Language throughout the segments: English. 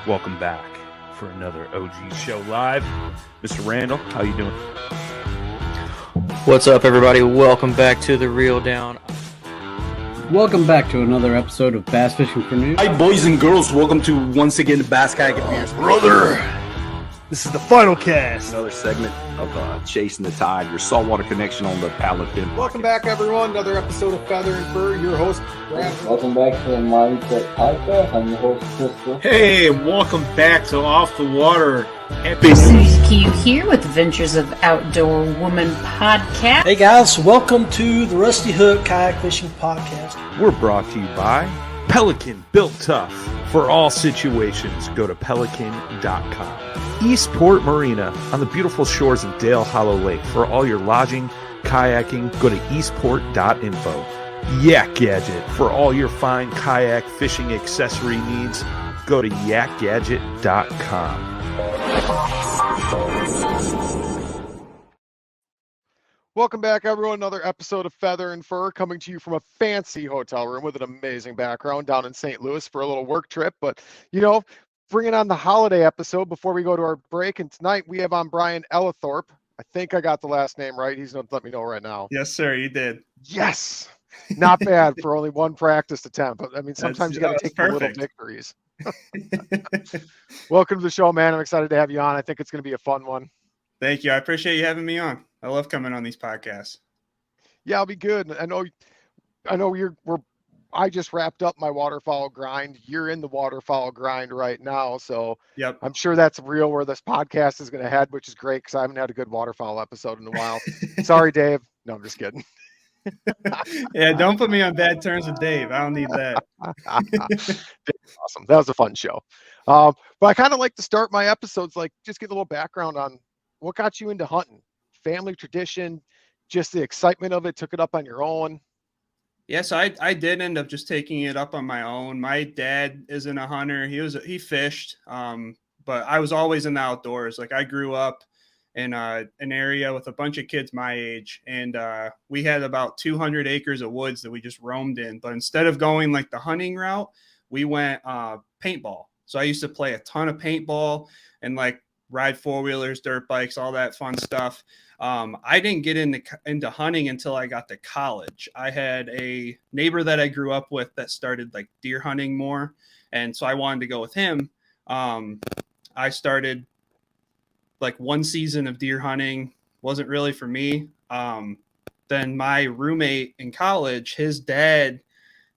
Welcome back for another OG Show Live. Mr. Randall, how you doing? What's up, everybody? Welcome back to The Reel Down. Welcome back to another episode of Bass Fishing for News. Hi, boys and girls. Welcome to, once again, the Bass Kayak Advance. Brother, this is the final cast. Another segment of Chasing the Tide, your saltwater connection on the paddle fin. Welcome back, everyone. Another episode of Feather and Fur. Your host, Brad. Welcome back to the Mindset Podcast. I'm your host, Crystal. Hey, welcome back to Off the Water. Happy Susie Q here with Adventures of Outdoor Woman podcast. Hey guys, welcome to the Rusty Hook Kayak Fishing Podcast. We're brought to you by Pelican, built tough for all situations. Go to pelican.com. Eastport Marina on the beautiful shores of Dale Hollow Lake. For all your lodging, kayaking, go to eastport.info. Yak Gadget for all your fine kayak fishing accessory needs. Go to yakgadget.com. Welcome back, everyone. Another episode of Feather and Fur coming to you from a fancy hotel room with an amazing background down in St. Louis for a little work trip. But, bringing on the holiday episode before we go to our break. And tonight we have on Brian Ellithorpe. I think I got the last name right. He's going to let me know right now. Yes, sir, you did. Yes. Not bad for only one practice attempt. But, sometimes you got to take the little victories. Welcome to the show, man. I'm excited to have you on. I think it's going to be a fun one. Thank you. I appreciate you having me on. I love coming on these podcasts. Yeah, I'll be good. I know I just wrapped up my waterfowl grind. You're in the waterfowl grind right now. So yep. I'm sure that's real where this podcast is going to head, which is great because I haven't had a good waterfowl episode in a while. Sorry, Dave. No, I'm just kidding. Yeah, don't put me on bad terms with Dave. I don't need that. Awesome. That was a fun show. But I kind of like to start my episodes, just get a little background on what got you into hunting, family tradition, just the excitement of it, took it up on your own. Yes, I did end up just taking it up on my own. My dad isn't a hunter. He fished, but I was always in the outdoors. I grew up in an area with a bunch of kids my age, and we had about 200 acres of woods that we just roamed in. But instead of going the hunting route, we went paintball. So I used to play a ton of paintball and ride four-wheelers, dirt bikes, all that fun stuff. I didn't get into hunting until I got to college. I had a neighbor that I grew up with that started deer hunting more. And so I wanted to go with him. I started one season of deer hunting, wasn't really for me. Then my roommate in college, his dad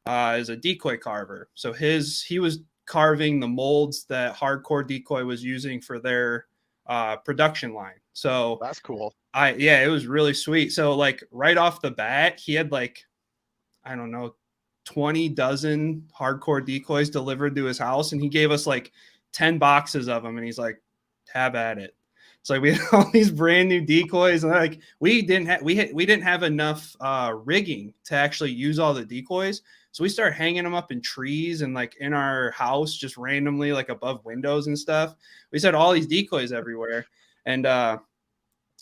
is a decoy carver. So he was carving the molds that Hardcore Decoy was using for their production line. So that's cool. It was really sweet. So right off the bat, he had 20 dozen Hardcore Decoys delivered to his house, and he gave us 10 boxes of them, and he's like, have at it. So we had all these brand new decoys, and we didn't have enough rigging to actually use all the decoys. So we started hanging them up in trees and in our house, just randomly above windows and stuff. We set all these decoys everywhere. And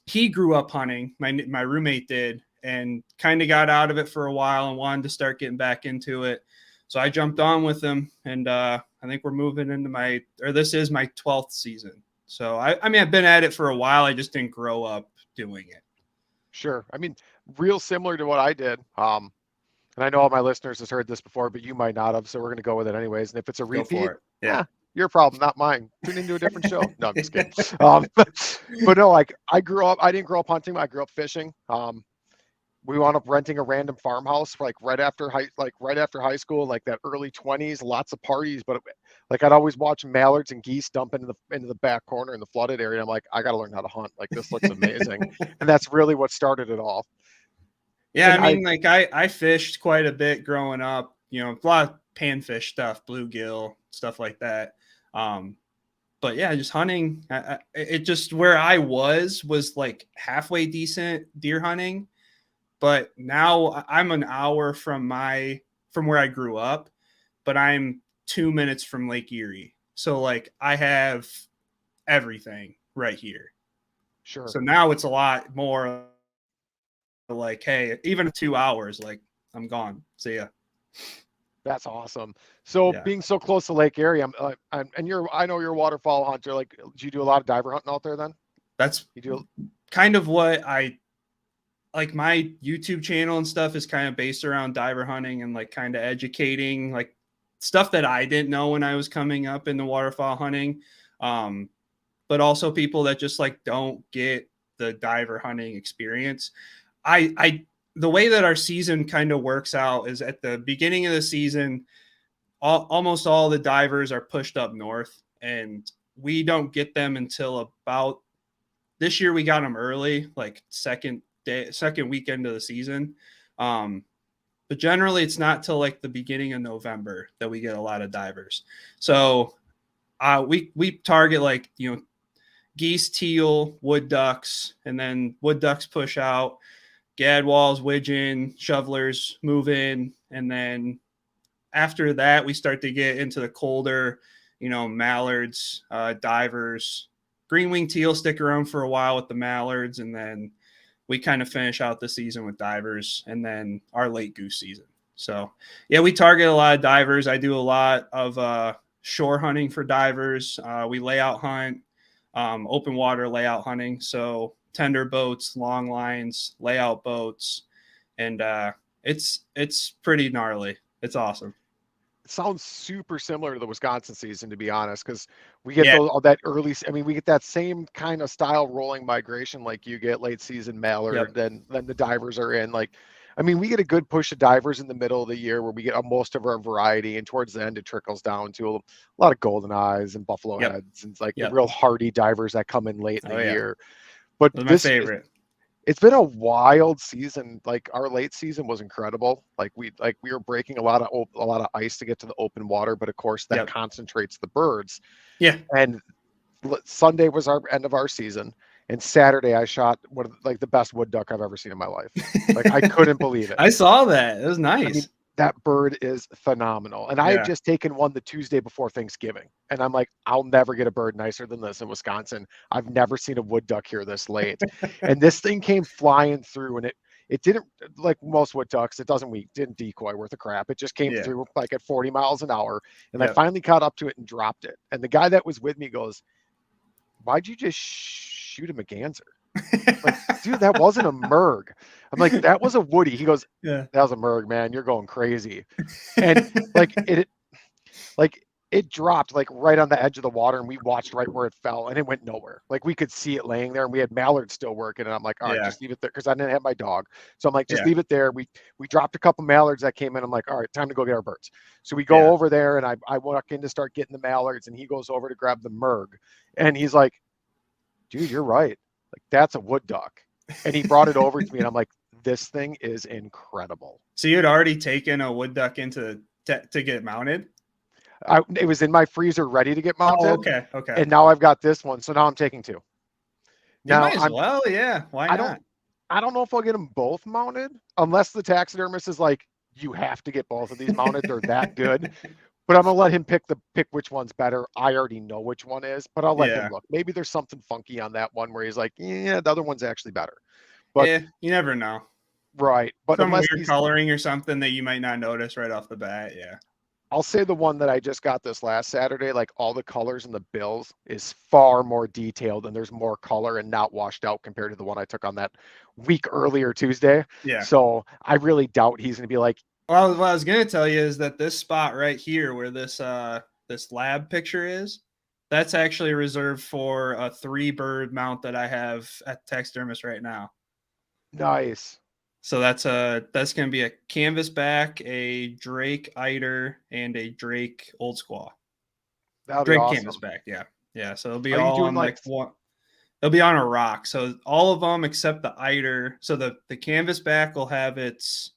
he grew up hunting. My roommate did, and kind of got out of it for a while and wanted to start getting back into it. So I jumped on with him, and I think we're moving into this is my 12th season. So I've been at it for a while. I just didn't grow up doing it. Sure. Real similar to what I did. And I know all my listeners has heard this before, but you might not have. So we're going to go with it anyways. And if it's a repeat, yeah, your problem, not mine. Tune into a different show. No, I'm just kidding. But no, I didn't grow up hunting. I grew up fishing. We wound up renting a random farmhouse right after high school, that early 20s, lots of parties. But I'd always watch mallards and geese dump into the back corner in the flooded area. And I'm I got to learn how to hunt. This looks amazing. And that's really what started it all. Yeah, I fished quite a bit growing up, a lot of panfish stuff, bluegill, stuff like that. But yeah, just hunting. It just where I was halfway decent deer hunting. But now I'm an hour from where I grew up, but I'm 2 minutes from Lake Erie. So I have everything right here. Sure. So now it's a lot more hey, even 2 hours, I'm gone. See ya. That's awesome. So Yeah. being so close to Lake Erie, I know you're a waterfowl hunter. Like, do you do a lot of diver hunting out there then? That's You do. kind of what I like. My YouTube channel and stuff is kind of based around diver hunting and like kind of educating like stuff that I didn't know when I was coming up in the waterfowl hunting. But also people that just like don't get the diver hunting experience. The way that our season kind of works out is at the beginning of the season, almost all the divers are pushed up north, and we don't get them until about this year. We got them early, like second weekend of the season. But generally it's not till like the beginning of November that we get a lot of divers. So we target like, geese, teal, wood ducks, and then wood ducks push out, gadwalls, widgeon, shovelers move in, and then after that we start to get into the colder, mallards, divers, green-winged teal stick around for a while with the mallards, and then we kind of finish out the season with divers, and then our late goose season. So yeah, we target a lot of divers. I do a lot of shore hunting for divers. We layout hunt, open water layout hunting. So tender boats, long lines, layout boats, and it's pretty gnarly. It's awesome. It sounds super similar to the Wisconsin season, to be honest, because we get all that early. I mean, we get that same kind of style rolling migration like you get late season mallard. Then the divers are in. Like, I mean, we get a good push of divers in the middle of the year where we get most of our variety, and towards the end it trickles down to a lot of golden eyes and buffalo heads and like the real hardy divers that come in late in the year. But my favorite. It's been a wild season. Like our late season was incredible. Like we were breaking a lot of ice to get to the open water, but of course that concentrates the birds. Yeah. And Sunday was our end of our season, and Saturday I shot one of the best wood duck I've ever seen in my life. Like I couldn't believe it. I saw that. It was nice. I mean, that bird is phenomenal. And I had just taken one the Tuesday before Thanksgiving. And I'm like, I'll never get a bird nicer than this in Wisconsin. I've never seen a wood duck here this late. And this thing came flying through, and it didn't, like most wood ducks, didn't decoy worth a crap. It just came through like at 40 miles an hour. And I finally caught up to it and dropped it. And the guy that was with me goes, "Why'd you just shoot a Merganser?" Like, dude, that wasn't a Merg. I'm like, that was a Woody. He goes, "That was a Merg, man. You're going crazy." And it dropped like right on the edge of the water, and we watched right where it fell, and it went nowhere. Like we could see it laying there, and we had mallards still working. And I'm like, all right, just leave it there, because I didn't have my dog. So I'm like, just leave it there. We dropped a couple mallards that came in. I'm like, all right, time to go get our birds. So we go over there, and I walk in to start getting the mallards, and he goes over to grab the Merg, and he's like, "Dude, you're right. Like that's a wood duck." And he brought it over to me, and I'm like, this thing is incredible. So you had already taken a wood duck into to get mounted? It was in my freezer ready to get mounted. Oh, okay. And now I've got this one, so now I'm taking two. Now, might as well, yeah. Why not? I don't know if I'll get them both mounted, unless the taxidermist is like, you have to get both of these mounted. They're that good. But I'm gonna let him pick which one's better. I already know which one is, but I'll let him look. Maybe there's something funky on that one where he's like, yeah, the other one's actually better. But you never know. Right. But some weird coloring or something that you might not notice right off the bat. Yeah. I'll say the one that I just got this last Saturday, like all the colors in the bills is far more detailed, and there's more color and not washed out compared to the one I took on that week earlier Tuesday. Yeah. So I really doubt he's going to be like. Well, what I was going to tell you is that this spot right here where this lab picture is, that's actually reserved for a 3-bird mount that I have at taxidermist right now. Nice. So that's going to be a canvas back, a Drake Eider, and a Drake Old Squaw. That'll Drake be awesome. canvas back, yeah. So it'll be all on like one. They'll be on a rock. So all of them except the Eider. So the canvas back will have its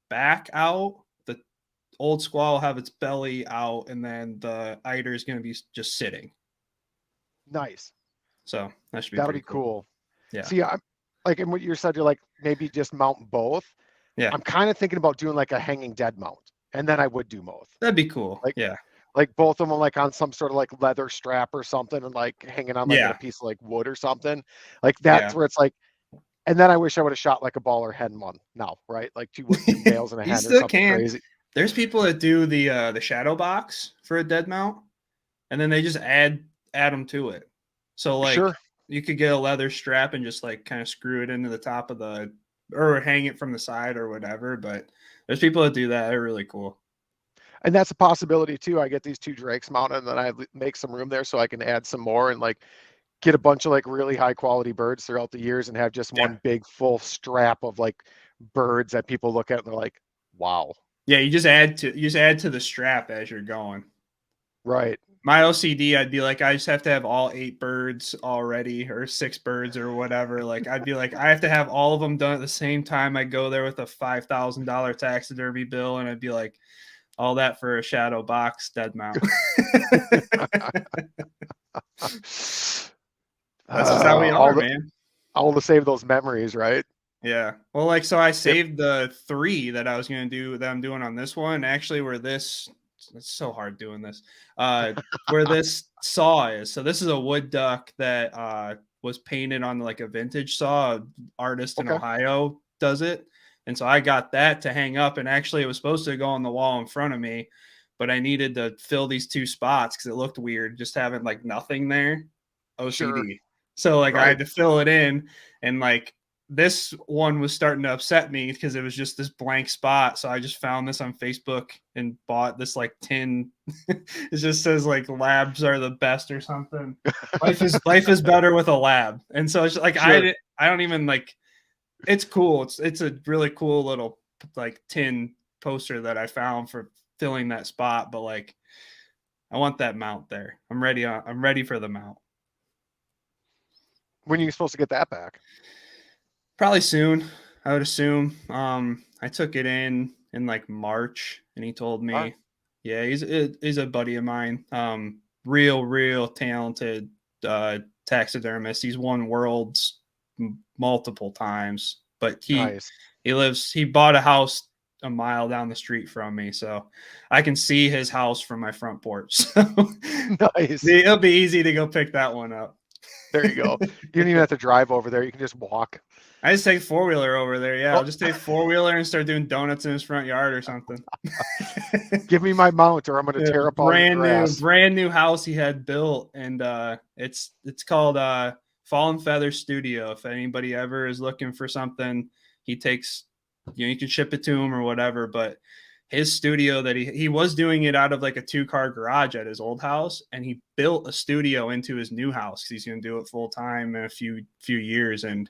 back out. The Old Squaw will have its belly out, and then the Eider is going to be just sitting. Nice. So that should be that'll be cool. Yeah. See, I'm like, and what you said, you're like maybe just mount both. Yeah. I'm kind of thinking about doing like a hanging dead mount, and then I would do both. That'd be cool. Like, yeah. Like both of them like on some sort of like leather strap or something, and like hanging on like a piece of like wood or something. Like that's where it's like. And then I wish I would have shot like a baller hen one now, right? Like two males and a hen or something crazy. There's people that do the shadow box for a dead mount, and then they just add them to it. So like Sure. you could get a leather strap and just like kind of screw it into the top of the, or hang it from the side or whatever. But there's people that do that. They're really cool. And that's a possibility too. I get these 2 drakes mounted, and then I make some room there so I can add some more and like get a bunch of like really high quality birds throughout the years and have just one big full strap of like birds that people look at and they're like, wow. Yeah, you just add to the strap as you're going. Right. My OCD, I'd be like, I just have to have all 8 birds already, or 6 birds or whatever. Like, I'd be like, I have to have all of them done at the same time. I go there with a $5,000 taxidermy bill, and I'd be like, all that for a shadow box dead mount. That's just how we are, man. All to save those memories, right? Yeah. Well, like, so I saved the 3 that I was going to do that I'm doing on this one. Actually, it's so hard doing this. Where this saw is. So this is a wood duck that was painted on like a vintage saw. An artist in Ohio does it. And so I got that to hang up, and actually it was supposed to go on the wall in front of me, but I needed to fill these 2 spots because it looked weird just having like nothing there. OCD. Sure. So like I had to fill it in, and like this one was starting to upset me because it was just this blank spot. So I just found this on Facebook and bought this like tin. It just says like labs are the best or something. Life is better with a lab. And so it's like, sure. I don't even like, it's cool. It's a really cool little like tin poster that I found for filling that spot. But like, I want that mount there. I'm ready for the mount. When are you supposed to get that back? Probably soon, I would assume. I took it in like March, and he told me, yeah, he's a buddy of mine. Real talented taxidermist. He's won worlds multiple times, but he bought a house a mile down the street from me, so I can see his house from my front porch. So nice. It'll be easy to go pick that one up. There you go. You don't even have to drive over there. You can just walk. I just take 4-wheeler over there. Yeah, I'll just take 4-wheeler and start doing donuts in his front yard or something. Give me my mount, or I'm going to tear up all the grass. Brand new house he had built, and it's called Fallen Feather Studio. If anybody ever is looking for something, he takes, you can ship it to him or whatever. But his studio that he was doing it out of like a 2-car garage at his old house, and he built a studio into his new house because he's going to do it full time in a few years. And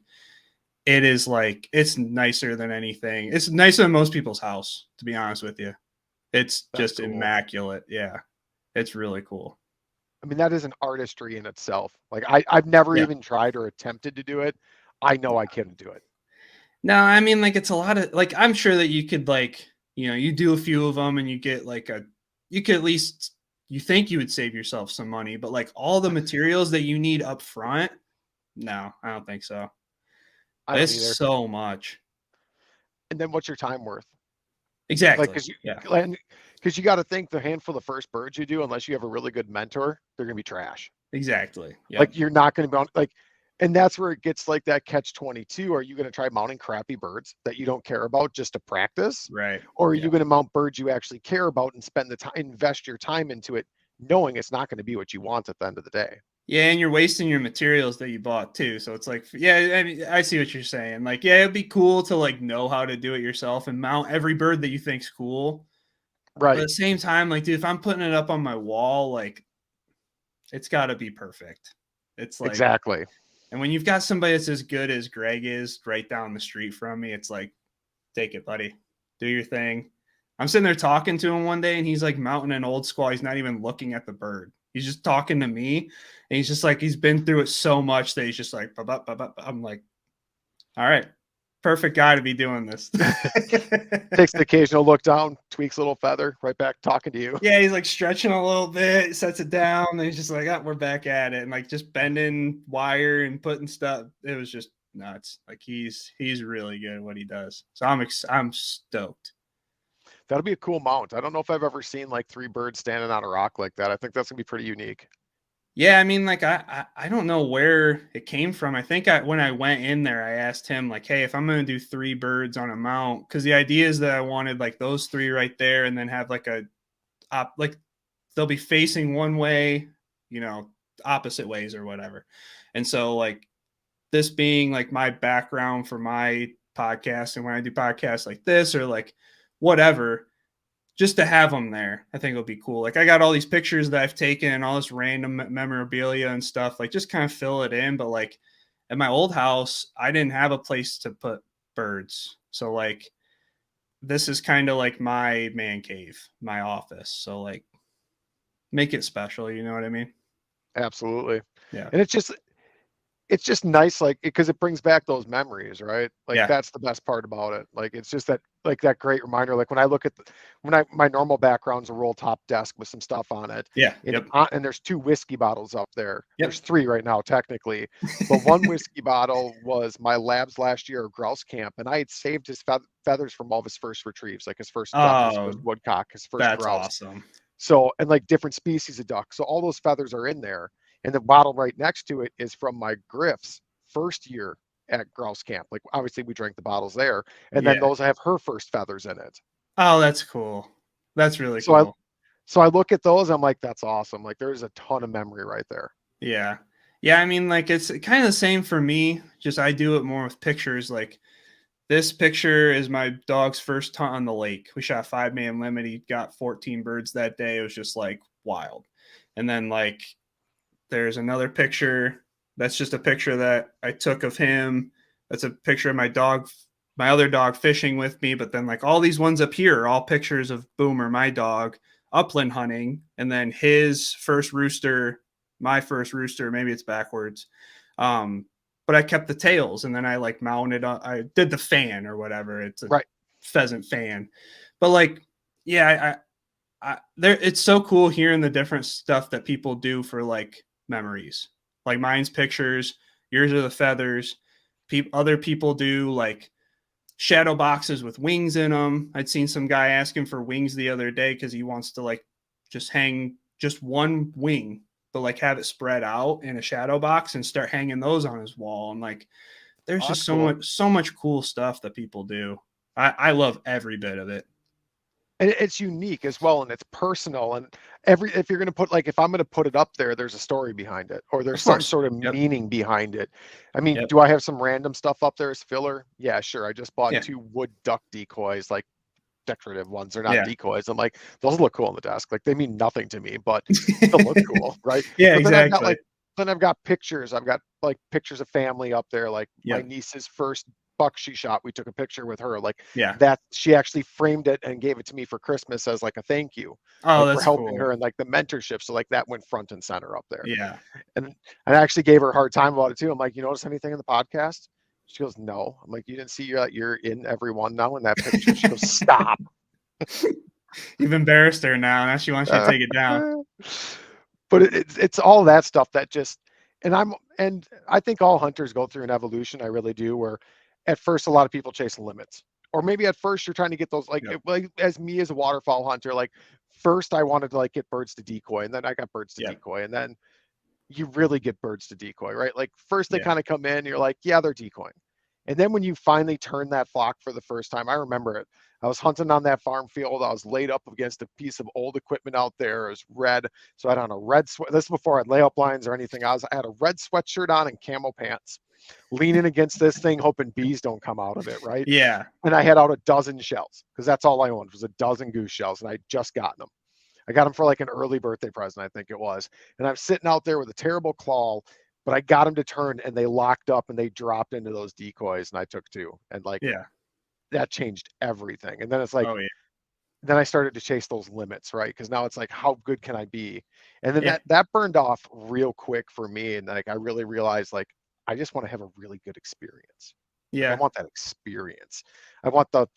it is like, it's nicer than anything. It's nicer than most people's house, to be honest with you. It's just cool. Immaculate. Yeah. It's really cool. I mean, that is an artistry in itself. Like I've never even tried or attempted to do it. I know I couldn't do it. No, I mean, like, it's a lot of, like, I'm sure that you could, like, you do a few of them and you get like you could at least, you think you would save yourself some money, but like all the materials that you need up front, no, I don't think so. It's so much. And then what's your time worth? Exactly. Like, because you got to think the handful of first birds you do, unless you have a really good mentor, they're going to be trash. Exactly. Yep. Like you're not going to be like, and that's where it gets like that catch-22. Are you going to try mounting crappy birds that you don't care about just to practice? Right. Or are you going to mount birds you actually care about and spend the time, invest your time into it, knowing it's not going to be what you want at the end of the day? Yeah, and you're wasting your materials that you bought too. So it's like, yeah, I mean, I see what you're saying. Like, yeah, it'd be cool to like know how to do it yourself and mount every bird that you think's cool. Right. But at the same time, like, dude, if I'm putting it up on my wall, like, it's got to be perfect. It's like, exactly. And when you've got somebody that's as good as Greg is right down the street from me, it's like, take it, buddy. Do your thing. I'm sitting there talking to him one day, and he's like mounting an old squaw. He's not even looking at the bird. He's just talking to me, and he's just like, he's been through it so much that he's just like, I'm like, all right, perfect guy to be doing this. Takes the occasional look down, tweaks a little feather, right back talking to you. Yeah, he's like stretching a little bit, sets it down, and he's just like, oh, we're back at it, and like just bending wire and putting stuff. It was just nuts. Like he's really good at what he does. So I'm stoked. That'll be a cool mount. I don't know if I've ever seen like 3 birds standing on a rock like that. I think that's gonna be pretty unique. Yeah, I mean, like I don't know where it came from. I think when I went in there, I asked him like, "Hey, if I'm going to do 3 birds on a mount, because the idea is that I wanted like those 3 right there, and then have like like they'll be facing one way, opposite ways or whatever." And so like this being like my background for my podcast, and when I do podcasts like this or like whatever, just to have them there, I think it'll be cool. Like I got all these pictures that I've taken and all this random memorabilia and stuff, like just kind of fill it in. But like at my old house, I didn't have a place to put birds. So like this is kind of like my man cave, my office. So like make it special, you know what I mean? Absolutely. Yeah. And it's just nice, like, because it brings back those memories, right? Like Yeah. that's the best part about it. Like it's just that, like, that great reminder. Like when I look at my normal background's a roll top desk with some stuff on it. Yeah. And, Yep. and there's 2 whiskey bottles up there. Yep. There's 3 right now technically, but one whiskey bottle was my lab's last year of grouse camp, and I had saved his feathers from all of his first retrieves, like his first duck, his first woodcock, his first That's grouse. awesome. So, and like different species of duck. So all those feathers are in there. And the bottle right next to it is from my Griff's first year at grouse camp. Like obviously we drank the bottles there. And then those have her first feathers in it. Oh, that's cool. That's really So cool. So I look at those, I'm like, that's awesome. Like there's a ton of memory right there. Yeah. Yeah. I mean, like it's kind of the same for me. Just I do it more with pictures. Like this picture is my dog's first hunt on the lake. We shot 5-man limit. He got 14 birds that day. It was just like wild. And then like there's another picture. That's just a picture that I took of him. That's a picture of my other dog fishing with me. But then like all these ones up here are all pictures of Boomer, my dog, upland hunting. And then his first rooster, my first rooster, maybe it's backwards. But I kept the tails, and then I like mounted on, I did the fan or whatever. It's a pheasant fan. But like, yeah, it's so cool hearing the different stuff that people do for like memories. Like mine's pictures, yours are the feathers. Other people do like shadow boxes with wings in them. I'd seen some guy asking for wings the other day because he wants to like just hang just one wing, but like have it spread out in a shadow box and start hanging those on his wall. And like, there's just so much cool stuff that people do. I love every bit of it. And it's unique as well, and it's personal. And if you're going to put, like, if I'm going to put it up there, there's a story behind it, or there's some sort of meaning behind it. I mean, do I have some random stuff up there as filler? Yeah, sure. I just bought 2 wood duck decoys, like decorative ones. They're not decoys. I'm like, those look cool on the desk. Like they mean nothing to me, but they look cool, right? Yeah, but exactly. Then I've got pictures. I've got like pictures of family up there, like my niece's first buck she shot. We took a picture with her, like that she actually framed it and gave it to me for Christmas as like a thank you for helping her, and like the mentorship. So like that went front and center up there. Yeah. And I actually gave her a hard time about it too. I'm like, you notice anything in the podcast? She goes, no. I'm like, you didn't see you're in every one now in that picture. She goes, stop. You've embarrassed her now she wants you to take it down. But it's all that stuff that just, and I think all hunters go through an evolution. I really do, where at first a lot of people chase limits, or maybe at first you're trying to get those like as me as a waterfowl hunter, like first I wanted to like get birds to decoy, and then I got birds to decoy, and then you really get birds to decoy, right? Like first they kind of come in, you're like, yeah, they're decoying. And then when you finally turn that flock for the first time, I remember it. I was hunting on that farm field. I was laid up against a piece of old equipment out there. It was red. So I had on a red sweat. This is before I had layup lines or anything. I had a red sweatshirt on and camo pants, leaning against this thing, hoping bees don't come out of it, right? Yeah. And I had out a dozen shells, because that's all I owned was a dozen goose shells, and I'd just gotten them. I got them for like an early birthday present, I think it was. And I'm sitting out there with a terrible claw, but I got them to turn, and they locked up and they dropped into those decoys, and I took 2. And like, that changed everything. And then it's like, then I started to chase those limits, right? Because now it's like, how good can I be? And then that burned off real quick for me. And like, I really realized, like, I just want to have a really good experience. Yeah. I want that experience. I want to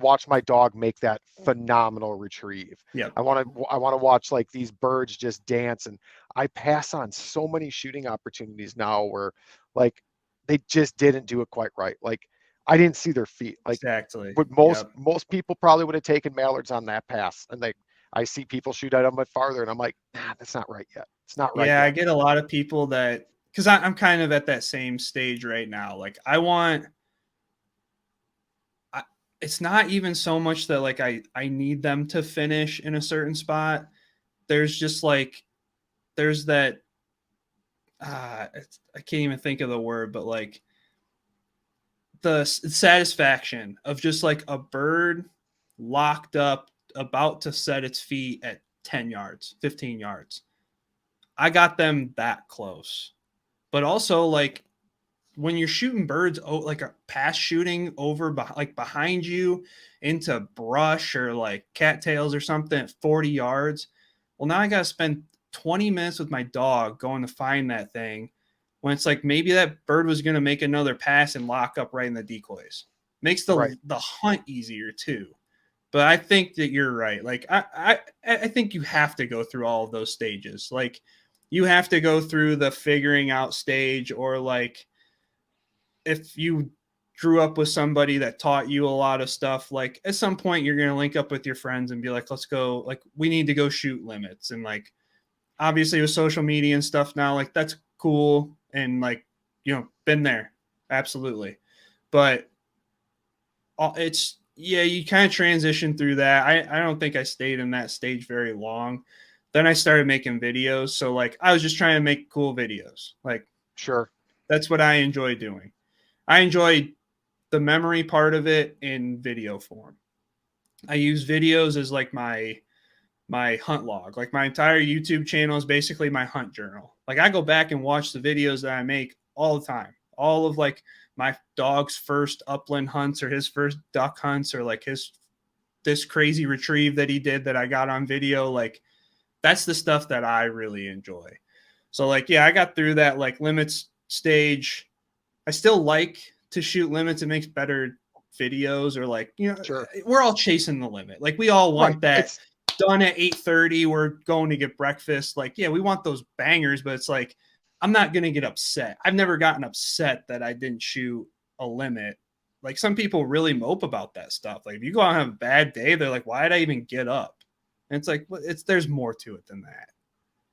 watch my dog make that phenomenal retrieve. Yeah. I want to watch like these birds just dance. And I pass on so many shooting opportunities now where like they just didn't do it quite right. Like I didn't see their feet. Like exactly. But most people probably would have taken mallards on that pass. And I see people shoot at them but farther, and I'm like, nah, that's not right yet. It's not right. Yeah, yet. I get a lot of people that, because I'm kind of at that same stage right now. Like it's not even so much that like I need them to finish in a certain spot. There's just like, there's that, I can't even think of the word, but like the satisfaction of just like a bird locked up about to set its feet at 10 yards, 15 yards. I got them that close. But also like when you're shooting birds, like a pass shooting over like behind you into brush or like cattails or something at 40 yards. Well, now I got to spend 20 minutes with my dog going to find that thing when it's like maybe that bird was going to make another pass and lock up right in the decoys. Makes the hunt easier too. But I think that you're right. Like I think you have to go through all of those stages. Like you have to go through the figuring out stage, or like if you grew up with somebody that taught you a lot of stuff, like at some point you're going to link up with your friends and be like, let's go, like we need to go shoot limits. And like, obviously with social media and stuff now, like that's cool. And like, you know, been there. Absolutely. But it's, yeah, you kind of transition through that. I don't think I stayed in that stage very long. Then I started making videos. So like, I was just trying to make cool videos. Like, sure. That's what I enjoy doing. I enjoy the memory part of it in video form. I use videos as like my hunt log. Like my entire YouTube channel is basically my hunt journal. Like I go back and watch the videos that I make all the time. All of like my dog's first upland hunts or his first duck hunts or like this crazy retrieve that he did that I got on video. Like that's the stuff that I really enjoy. So like, yeah, I got through that like limits stage. I still like to shoot limits. It makes better videos, or like, you know, sure. We're all chasing the limit. Like we all want that done at 8:30. We're going to get breakfast. Like, yeah, we want those bangers, but it's like, I'm not going to get upset. I've never gotten upset that I didn't shoot a limit. Like some people really mope about that stuff. Like if you go out and have a bad day, they're like, why did I even get up? And it's like, well, there's more to it than that.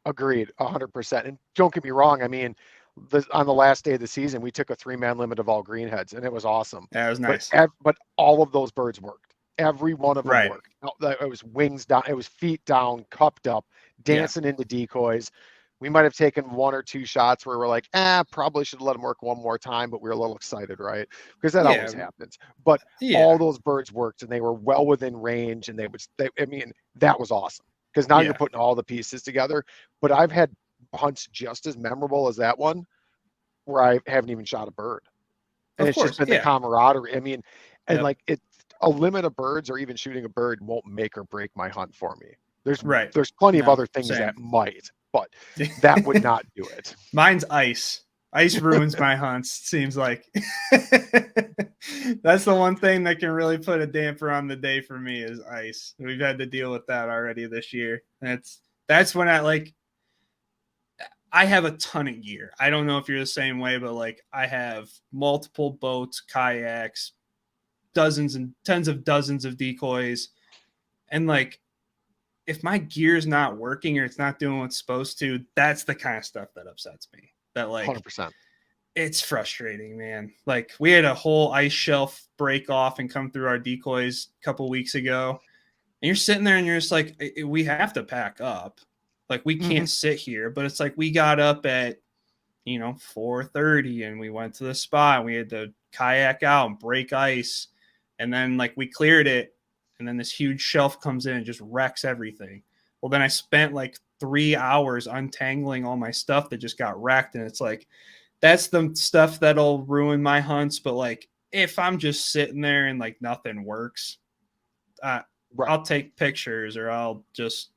Agreed. 100%. And don't get me wrong. I mean, on the last day of the season, we took a 3-man limit of all greenheads, and it was awesome. Yeah, it was nice. But all of those birds worked. Every one of them worked. It was wings down. It was feet down, cupped up, dancing into decoys. We might have taken 1 or 2 shots where we're like, probably should have let them work one more time, but we were a little excited, right? Because that always happens. But all those birds worked, and they were well within range, and I mean, that was awesome. Because now you're putting all the pieces together. But I've had hunts just as memorable as that one where I haven't even shot a bird. And it's just been the camaraderie. I mean, and like a limit of birds or even shooting a bird won't make or break my hunt for me. There's plenty of other things that might, but that would not do it. Mine's ice. Ice ruins my hunts, seems like. That's the one thing that can really put a damper on the day for me is ice. We've had to deal with that already this year. That's when I have a ton of gear. I don't know if you're the same way, but like I have multiple boats, kayaks, dozens and tens of dozens of decoys. And like, if my gear's not working or it's not doing what's supposed to, that's the kind of stuff that upsets me. That like 100%. It's frustrating, man. Like we had a whole ice shelf break off and come through our decoys a couple weeks ago. And you're sitting there and you're just like, we have to pack up. Like we can't sit here, but it's like we got up at, 4:30 and we went to the spot and we had to kayak out and break ice. And then like we cleared it. And then this huge shelf comes in and just wrecks everything. Well, then I spent like 3 hours untangling all my stuff that just got wrecked. And it's like, that's the stuff that'll ruin my hunts. But like, if I'm just sitting there and like nothing works, I'll take pictures or I'll just,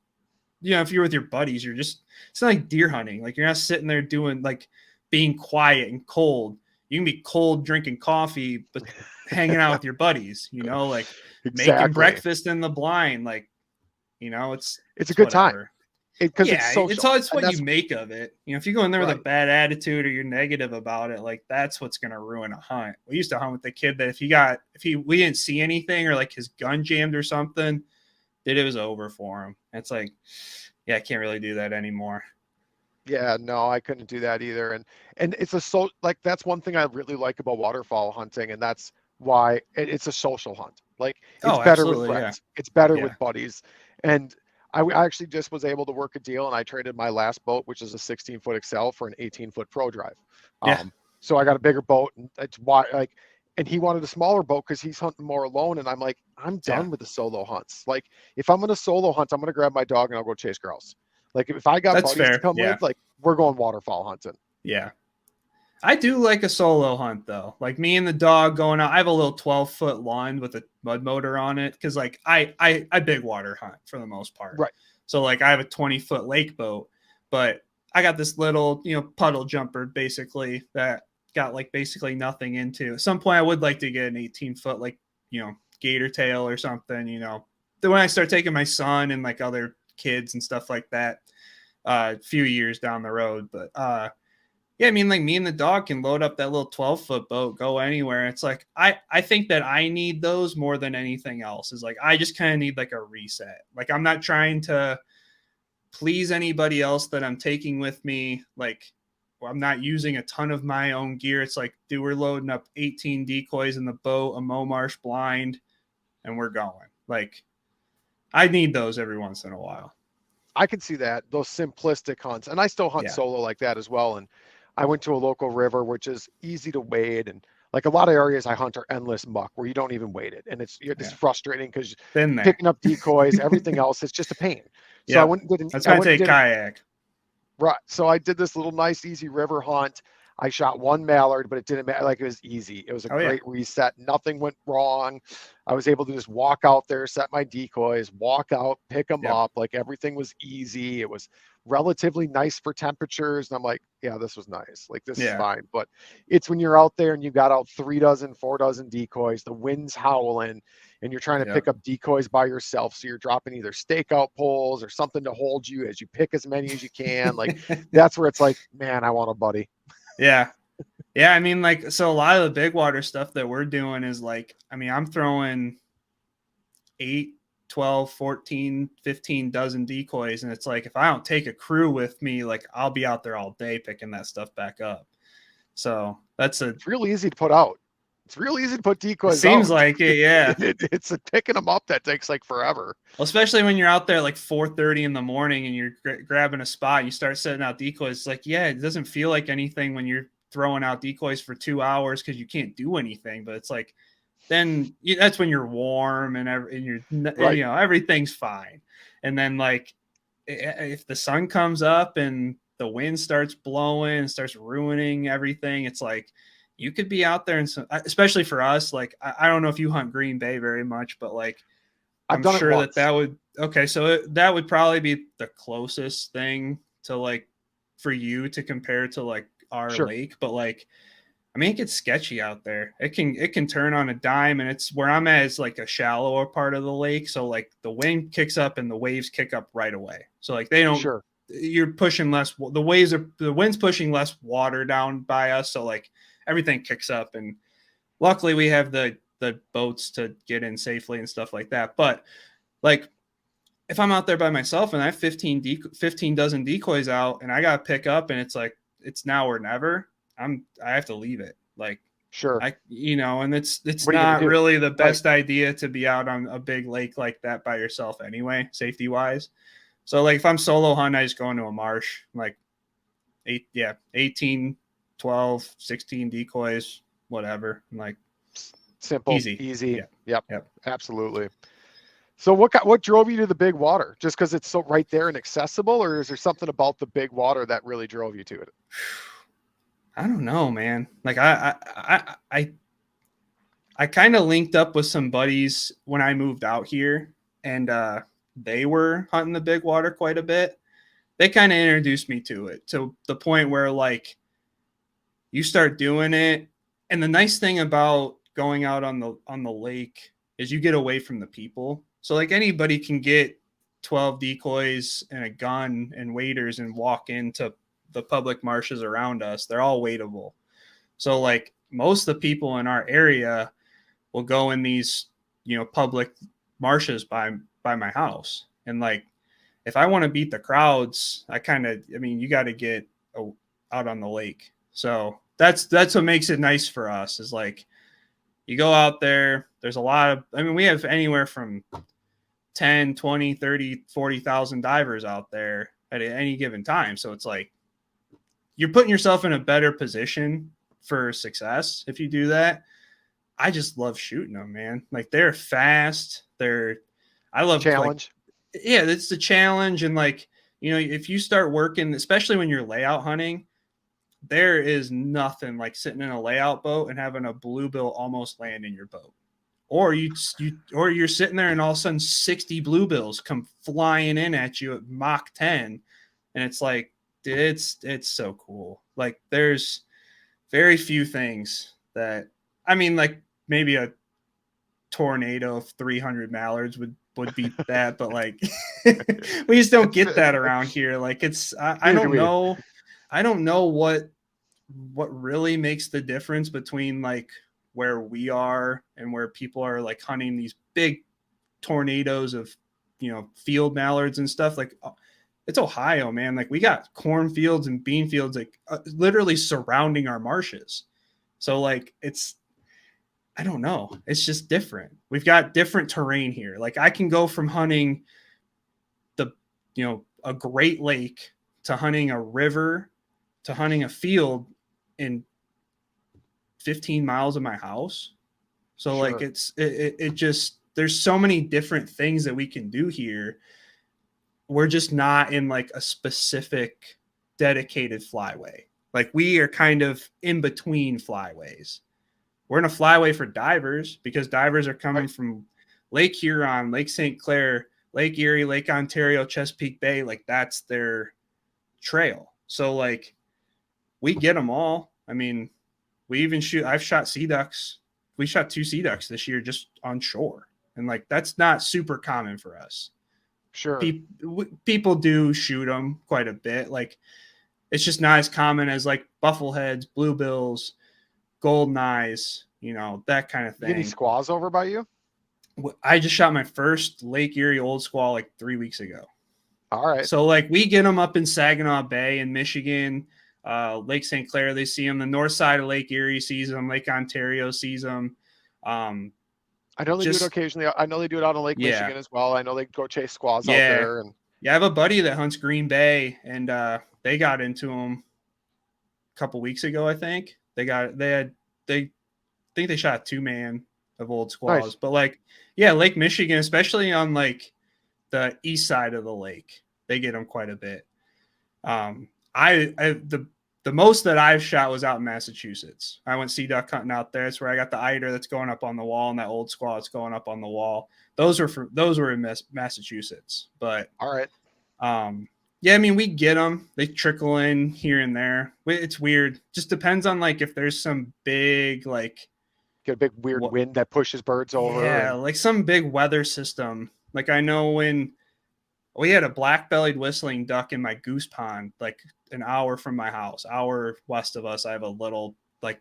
if you're with your buddies, it's not like deer hunting. Like you're not sitting there doing like being quiet and cold. You can be cold drinking coffee, but hanging out with your buddies, like making breakfast in the blind. Like, it's a good time. It's what you make of it. If you go in there with a bad attitude or you're negative about it, like that's what's going to ruin a hunt. We used to hunt with the kid that if we didn't see anything or like his gun jammed or something, it was over for him. It's like, yeah, I can't really do that anymore. Yeah, no, I couldn't do that either. And it's that's one thing I really like about waterfowl hunting, and that's why it's a social hunt. Like it's Oh, better with absolutely, yeah. friends. It's better Yeah. with buddies. And I actually just was able to work a deal, and I traded my last boat, which is a 16-foot Excel, for an 18-foot Pro Drive. Yeah. So I got a bigger boat, and it's why and he wanted a smaller boat because he's hunting more alone. And I'm like, I'm done with the solo hunts. Like if I'm gonna solo hunt, I'm gonna grab my dog and I'll go chase grouse. Like if I got That's buddies fair. to come with, like we're going waterfowl hunting. Yeah. I do like a solo hunt though. Like me and the dog going out. I have a little 12-foot lawn with a mud motor on it because like I big water hunt for the most part. Right. So like I have a 20-foot lake boat, but I got this little, puddle jumper basically that got like basically nothing into. At some point I would like to get an 18-foot like, gator tail or something, Then when I start taking my son and like other kids and stuff like that, a few years down the road. But yeah, I mean, like me and the dog can load up that little 12-foot boat, go anywhere. It's like I think that I need those more than anything else. Is like I just kind of need like a reset. Like I'm not trying to please anybody else that I'm taking with me. Like I'm not using a ton of my own gear. It's like, dude, we're loading up 18 decoys in the boat, a Momarsh blind, and we're going. Like I need those every once in a while. I can see that, those simplistic hunts. And I still hunt solo like that as well. And I went to a local river, which is easy to wade. And like a lot of areas I hunt are endless muck where you don't even wade it. And it's frustrating because picking up decoys, everything else, it's just a pain. So I went and did that's why I take kayak. Right. So I did this little nice, easy river hunt. I shot one mallard, but it didn't matter. Like it was easy. It was a great reset. Nothing went wrong. I was able to just walk out there, set my decoys, walk out, pick them up. Like everything was easy. It was relatively nice for temperatures. And I'm like, yeah, this was nice. Like this is fine. But it's when you're out there and you got out 4 dozen decoys, the wind's howling, and you're trying to pick up decoys by yourself. So you're dropping either stakeout poles or something to hold you as you pick as many as you can. Like that's where it's like, man, I want a buddy. Yeah. Yeah. I mean, like, so a lot of the big water stuff that we're doing is like, I mean, I'm throwing 8, 12, 14, 15 dozen decoys. And it's like, if I don't take a crew with me, like I'll be out there all day picking that stuff back up. So it's real easy to put out. It's real easy to put decoys seems out. like it, yeah. It's picking them up that takes like forever. Well, especially when you're out there like 4:30 in the morning and you're grabbing a spot and you start setting out decoys. It's like, yeah, it doesn't feel like anything when you're throwing out decoys for 2 hours because you can't do anything. But it's like, then that's when you're warm and you're, everything's fine. And then like, if the sun comes up and the wind starts blowing and starts ruining everything, it's like, you could be out there and especially for us, like, I don't know if you hunt Green Bay very much, but like, I'm sure that would, so that would probably be the closest thing to like, for you to compare to like our lake. But like, I mean, it gets sketchy out there. It can turn on a dime, and it's where I'm at is like a shallower part of the lake. So like the wind kicks up and the waves kick up right away. So like they don't, you're pushing less, the wind's pushing less water down by us. So like, everything kicks up, and luckily we have the boats to get in safely and stuff like that. But like if I'm out there by myself and I have 15 dozen decoys out and I got to pick up and it's like, it's now or never, I have to leave it. Like, and it's not really the best idea to be out on a big lake like that by yourself anyway, safety wise. So like if I'm solo hunting, I just go into a marsh, like 18, 12, 16 decoys, whatever. Like simple, easy. Yep. Absolutely. So what drove you to the big water? Just because it's so right there and accessible, or is there something about the big water that really drove you to it? I don't know, man. Like I kind of linked up with some buddies when I moved out here, and they were hunting the big water quite a bit. They kind of introduced me to it, to the point where like you start doing it. And the nice thing about going out on the lake is you get away from the people. So like anybody can get 12 decoys and a gun and waders and walk into the public marshes around us. They're all wadeable. So like most of the people in our area will go in these, public marshes by by my house. And like, if I want to beat the crowds, you got to get out on the lake. So that's what makes it nice for us, is like, you go out there, there's a lot of, we have anywhere from 10, 20, 30, 40,000 divers out there at any given time. So it's like, you're putting yourself in a better position for success if you do that. I just love shooting them, man. Like, they're fast. I love challenge. Like, yeah, it's the challenge. And like, if you start working, especially when you're layout hunting, there is nothing like sitting in a layout boat and having a bluebill almost land in your boat. Or you're sitting there and all of a sudden 60 bluebills come flying in at you at Mach 10. And it's like, it's so cool. Like, there's very few things that, like, maybe a tornado of 300 mallards would beat that, but like, we just don't get that around here. Like, I don't know what really makes the difference between like where we are and where people are like hunting these big tornadoes of, field mallards and stuff. Like, it's Ohio, man. Like, we got cornfields and bean fields, like literally surrounding our marshes. So like, I don't know. It's just different. We've got different terrain here. Like, I can go from hunting a Great Lake to hunting a river to hunting a field in 15 miles of my house. So sure. Like, it just, there's so many different things that we can do here. We're just not in like a specific dedicated flyway. Like, we are kind of in between flyways. We're in a flyway for divers because divers are coming from Lake Huron, Lake St. Clair, Lake Erie, Lake Ontario, Chesapeake Bay. Like, that's their trail. So like, we get them all. I've shot sea ducks. We shot 2 sea ducks this year just on shore. And like, that's not super common for us. Sure. People do shoot them quite a bit. Like, it's just not as common as like buffleheads, bluebills, golden eyes, that kind of thing. Any squaws over by you? I just shot my first Lake Erie old squaw like 3 weeks ago. All right. So like, we get them up in Saginaw Bay in Michigan, Lake St. Clair, they see them. The north side of Lake Erie sees them. Lake Ontario sees them. I know they do it occasionally. I know they do it out in Lake Michigan as well. I know they go chase squaws out there. And I have a buddy that hunts Green Bay, and they got into them a couple weeks ago. I think they think they shot a 2-man of old squaws. Nice. But like, Lake Michigan, especially on like the east side of the lake, they get them quite a bit. The most that I've shot was out in Massachusetts. I went sea duck hunting out there. That's where I got the eider that's going up on the wall and that old squaw that's going up on the wall. Those were in Massachusetts. But all right. We get them. They trickle in here and there. It's weird. Just depends on like if there's some big like get a big weird wind that pushes birds over. Yeah, like some big weather system. Like, I know when we had a black-bellied whistling duck in my goose pond, like an hour from my house, hour west of us. I have a little, like,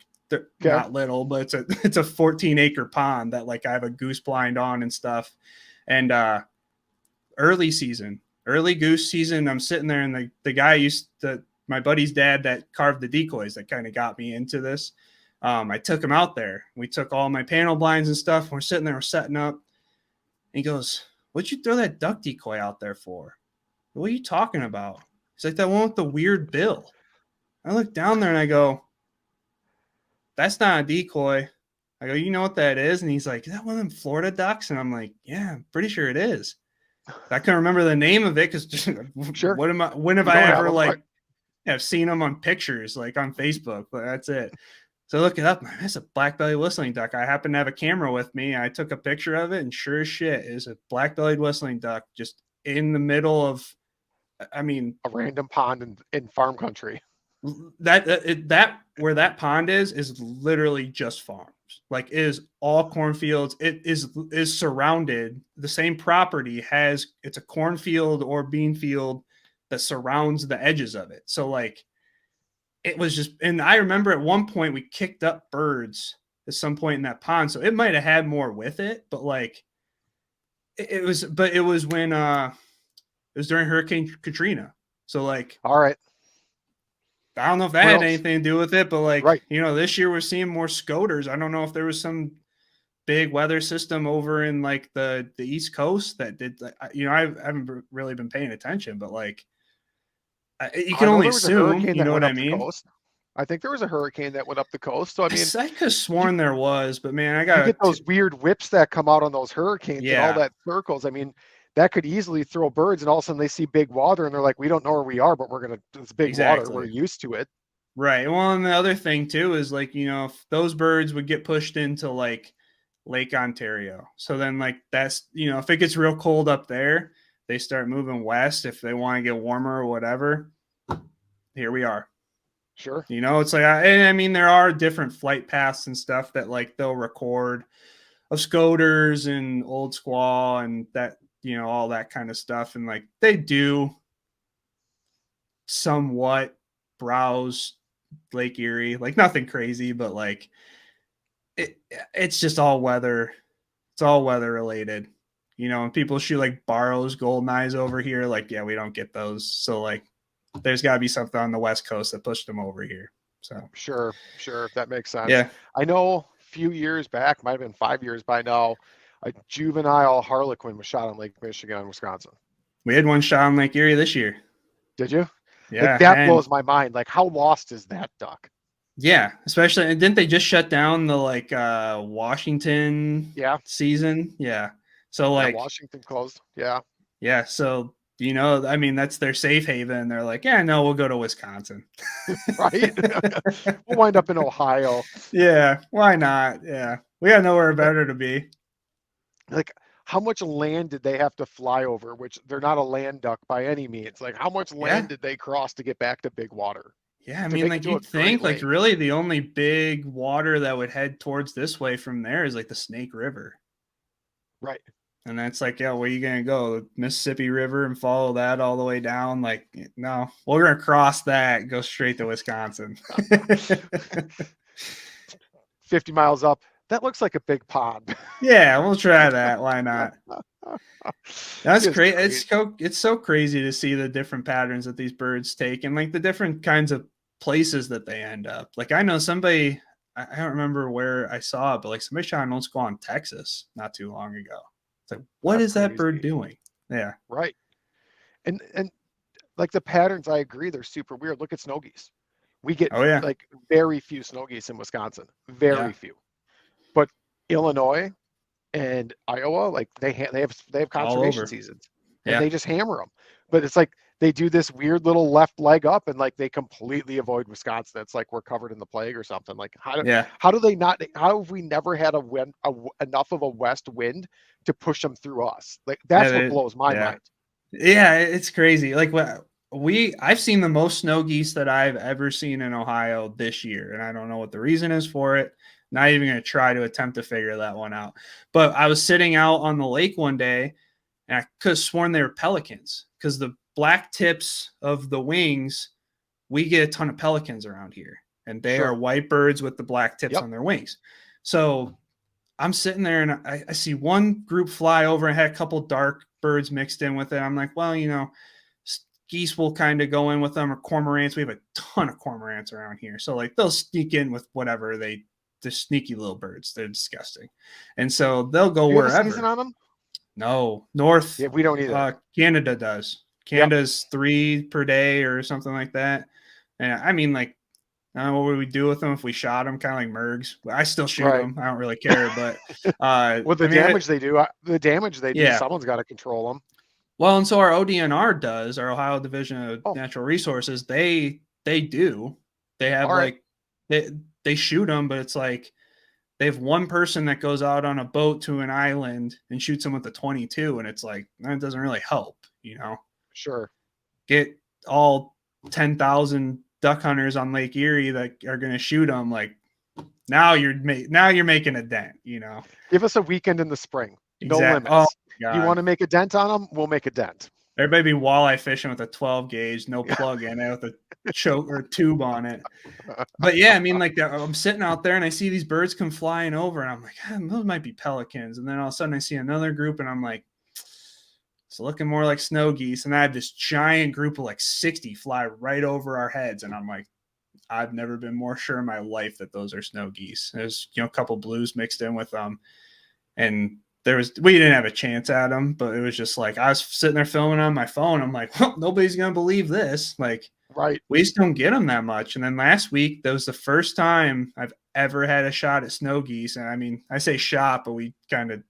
not little, but it's a 14-acre pond that like I have a goose blind on and stuff. And early goose season, I'm sitting there, and the guy my buddy's dad that carved the decoys that kind of got me into this. I took him out there. We took all my panel blinds and stuff. We're sitting there, we're setting up. And he goes, "What'd you throw that duck decoy out there for?" "What are you talking about?" He's like, "That one with the weird bill." I look down there and I go, "That's not a decoy." I go, "You know what that is?" And he's like, "Is that one of them Florida ducks?" And I'm like, "Yeah, I'm pretty sure it is." I couldn't remember the name of it because sure. When have I ever like have seen them on pictures like on Facebook? But that's it. So I look it up. That's a black-bellied whistling duck. I happen to have a camera with me. I took a picture of it, and sure as shit, is a black-bellied whistling duck just in the middle of, a random pond in farm country. That where that pond is literally just farms. Like, it is all cornfields. It is surrounded. The same property it's a cornfield or bean field that surrounds the edges of it. So like, it was just, and I remember at one point we kicked up birds at some point in that pond. So it might have had more with it, but like, It was when it was during Hurricane Katrina. So like, all right. I don't know if that What had else? anything to do with it, but like, Right. this year we're seeing more scoters. I don't know if there was some big weather system over in like the East Coast that did, I haven't really been paying attention, but like, you can only assume, you know what I mean? I think there was a hurricane that went up the coast. So I mean, I could have sworn there was, but man, you get those weird whips that come out on those hurricanes and all that circles. I mean, that could easily throw birds, and all of a sudden they see big water and they're like, we don't know where we are, but it's big water. We're used to it. Right. Well, and the other thing too is like, if those birds would get pushed into like Lake Ontario. So then like that's, if it gets real cold up there, they start moving west if they want to get warmer or whatever. Here we are. Sure. It's like, I mean, there are different flight paths and stuff that like they'll record of scoters and old squaw and that, all that kind of stuff. And like they do somewhat browse Lake Erie, like nothing crazy, but like it's just all weather. It's all weather related, and people shoot like Barrow's golden eyes over here. Like, yeah, we don't get those. So like, there's got to be something on the West Coast that pushed them over here. So sure, if that makes sense. Yeah, I know a few years back, might have been 5 years by now, a juvenile harlequin was shot on Lake Michigan, Wisconsin. We had one shot on Lake Erie this year. Did you? Yeah, like, that blows my mind. Like, how lost is that duck? Yeah, especially, and didn't they just shut down the like Washington season? Yeah, so like Washington closed. Yeah, so I mean, that's their safe haven. They're like, yeah, no, we'll go to Wisconsin. Right. We'll wind up in Ohio. Yeah, why not? Yeah, we got nowhere better to be. Like, how much land did they have to fly over? Which they're not a land duck by any means. Like, how much land did they cross to get back to big water? Yeah, I mean, like you'd think, like really the only big water that would head towards this way from there is like the Snake River. Right. And that's like, yeah, where are you going to go? The Mississippi River and follow that all the way down? Like, no, we're going to cross that, go straight to Wisconsin. 50 miles up. That looks like a big pond. Yeah, we'll try that. Why not? That's crazy. It's so crazy to see the different patterns that these birds take and like the different kinds of places that they end up. Like I know somebody, I don't remember where I saw it, but like somebody shot an old squaw in Texas not too long ago. It's like, what is that bird doing? Yeah. Right. And like the patterns, I agree, they're super weird. Look at snow geese. We get like very few snow geese in Wisconsin. Very few. But Illinois and Iowa, like they have conservation seasons, and they just hammer them. But it's like they do this weird little left leg up, and like they completely avoid Wisconsin. It's like we're covered in the plague or something. Like how do they not? How have we never had enough of a west wind to push them through us? Like that's what blows my mind. Yeah, it's crazy. Like I've seen the most snow geese that I've ever seen in Ohio this year, and I don't know what the reason is for it. Not even going to try to attempt to figure that one out. But I was sitting out on the lake one day, and I could have sworn they were pelicans because the black tips of the wings, we get a ton of pelicans around here, and they are white birds with the black tips on their wings. So I'm sitting there, and I see one group fly over and had a couple dark birds mixed in with it. I'm like, well, geese will kind of go in with them, or cormorants. We have a ton of cormorants around here. So like they'll sneak in with whatever they're sneaky little birds. They're disgusting. And so they'll go wherever. Have a season on them? No. North. Yeah, we don't either. Canada does. Canada's 3 per day or something like that. And I mean, like, I don't know what would we do with them if we shot them, kind of like mergs. I still shoot them. I don't really care. But damage they do, someone's got to control them. Well, and so our ODNR does, our Ohio Division of Natural Resources, they do. They have they shoot them, but it's like they have one person that goes out on a boat to an island and shoots them with a 22, and it's like that doesn't really help, Sure. Get all 10,000 duck hunters on Lake Erie that are going to shoot them. Like now you're making a dent. Give us a weekend in the spring. Exactly. No limits. Oh, you want to make a dent on them? We'll make a dent. Everybody be walleye fishing with a 12 gauge, no plug in it, with a choke or tube on it. But yeah, I mean, like I'm sitting out there and I see these birds come flying over, and I'm like, those might be pelicans. And then all of a sudden I see another group, and I'm like, It's looking more like snow geese. And I had this giant group of like 60 fly right over our heads. And I'm like, I've never been more sure in my life that those are snow geese. There's, a couple blues mixed in with them. And we didn't have a chance at them, but it was just like, I was sitting there filming on my phone. I'm like, well, nobody's going to believe this. Like, right. We just don't get them that much. And then last week, that was the first time I've ever had a shot at snow geese. And I mean, I say shot, but we kind of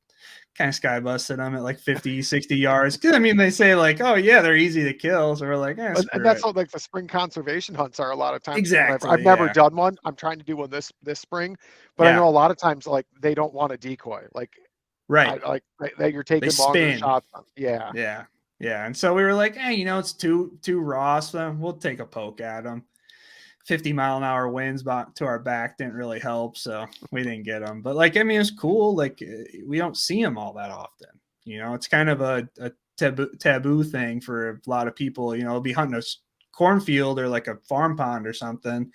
sky busted them at like 50, 60 yards. Cause I mean, they say like, oh yeah, they're easy to kill. So we're like, and that's how like the spring conservation hunts are a lot of times. Exactly. I've never done one. I'm trying to do one this spring, but I know a lot of times like they don't want a decoy. Like, right. That you're taking longer shots on. Yeah. Yeah. Yeah. And so we were like, hey, it's too raw. So we'll take a poke at them. 50-mile-an-hour winds to our back didn't really help, so we didn't get them. But like, I mean, it's cool. Like, we don't see them all that often. It's kind of a taboo thing for a lot of people. They'll be hunting a cornfield or like a farm pond or something.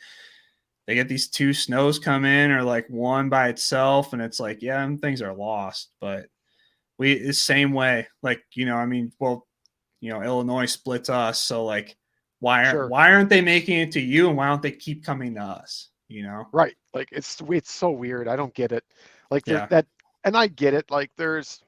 They get these two snows come in, or like one by itself, and it's like, yeah, things are lost. But it's the same way. Like, Illinois splits us, so like, why aren't they making it to you, and why don't they keep coming to us? Right. Like it's so weird. I don't get it. Like that, and I get it. Like there's,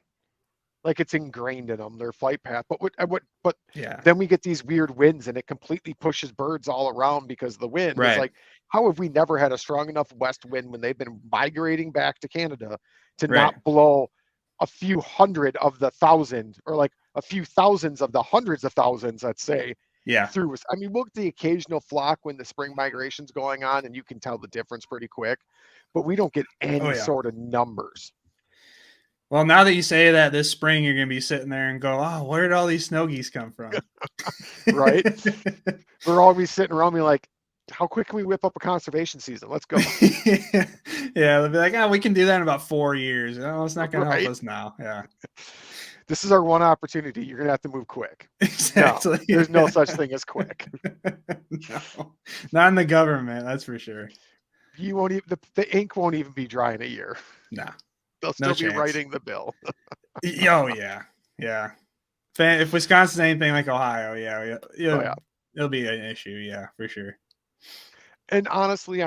like it's ingrained in them, their flight path. But then we get these weird winds, and it completely pushes birds all around because of the wind. Right. It's like, how have we never had a strong enough west wind when they've been migrating back to Canada to not blow a few hundred of the thousand, or like a few thousands of the hundreds of thousands, let's say. Yeah. Through, I mean, look at the occasional flock when the spring migration's going on, and you can tell the difference pretty quick, but we don't get any sort of numbers. Well, now that you say that, this spring you're going to be sitting there and go, oh, where did all these snow geese come from? Right. We're always sitting around me like, how quick can we whip up a conservation season? Let's go. Yeah. They'll be like, oh, we can do that in about 4 years. Oh, it's not going to help us now. Yeah. This is our one opportunity. You're going to have to move quick. Exactly. No, there's no such thing as quick. No, not in the government. That's for sure. You won't even, the ink won't even be dry in a year. Nah. They'll still be writing the bill. Oh yeah. Yeah. If Wisconsin's anything like Ohio, it'll be an issue. Yeah, for sure. And honestly,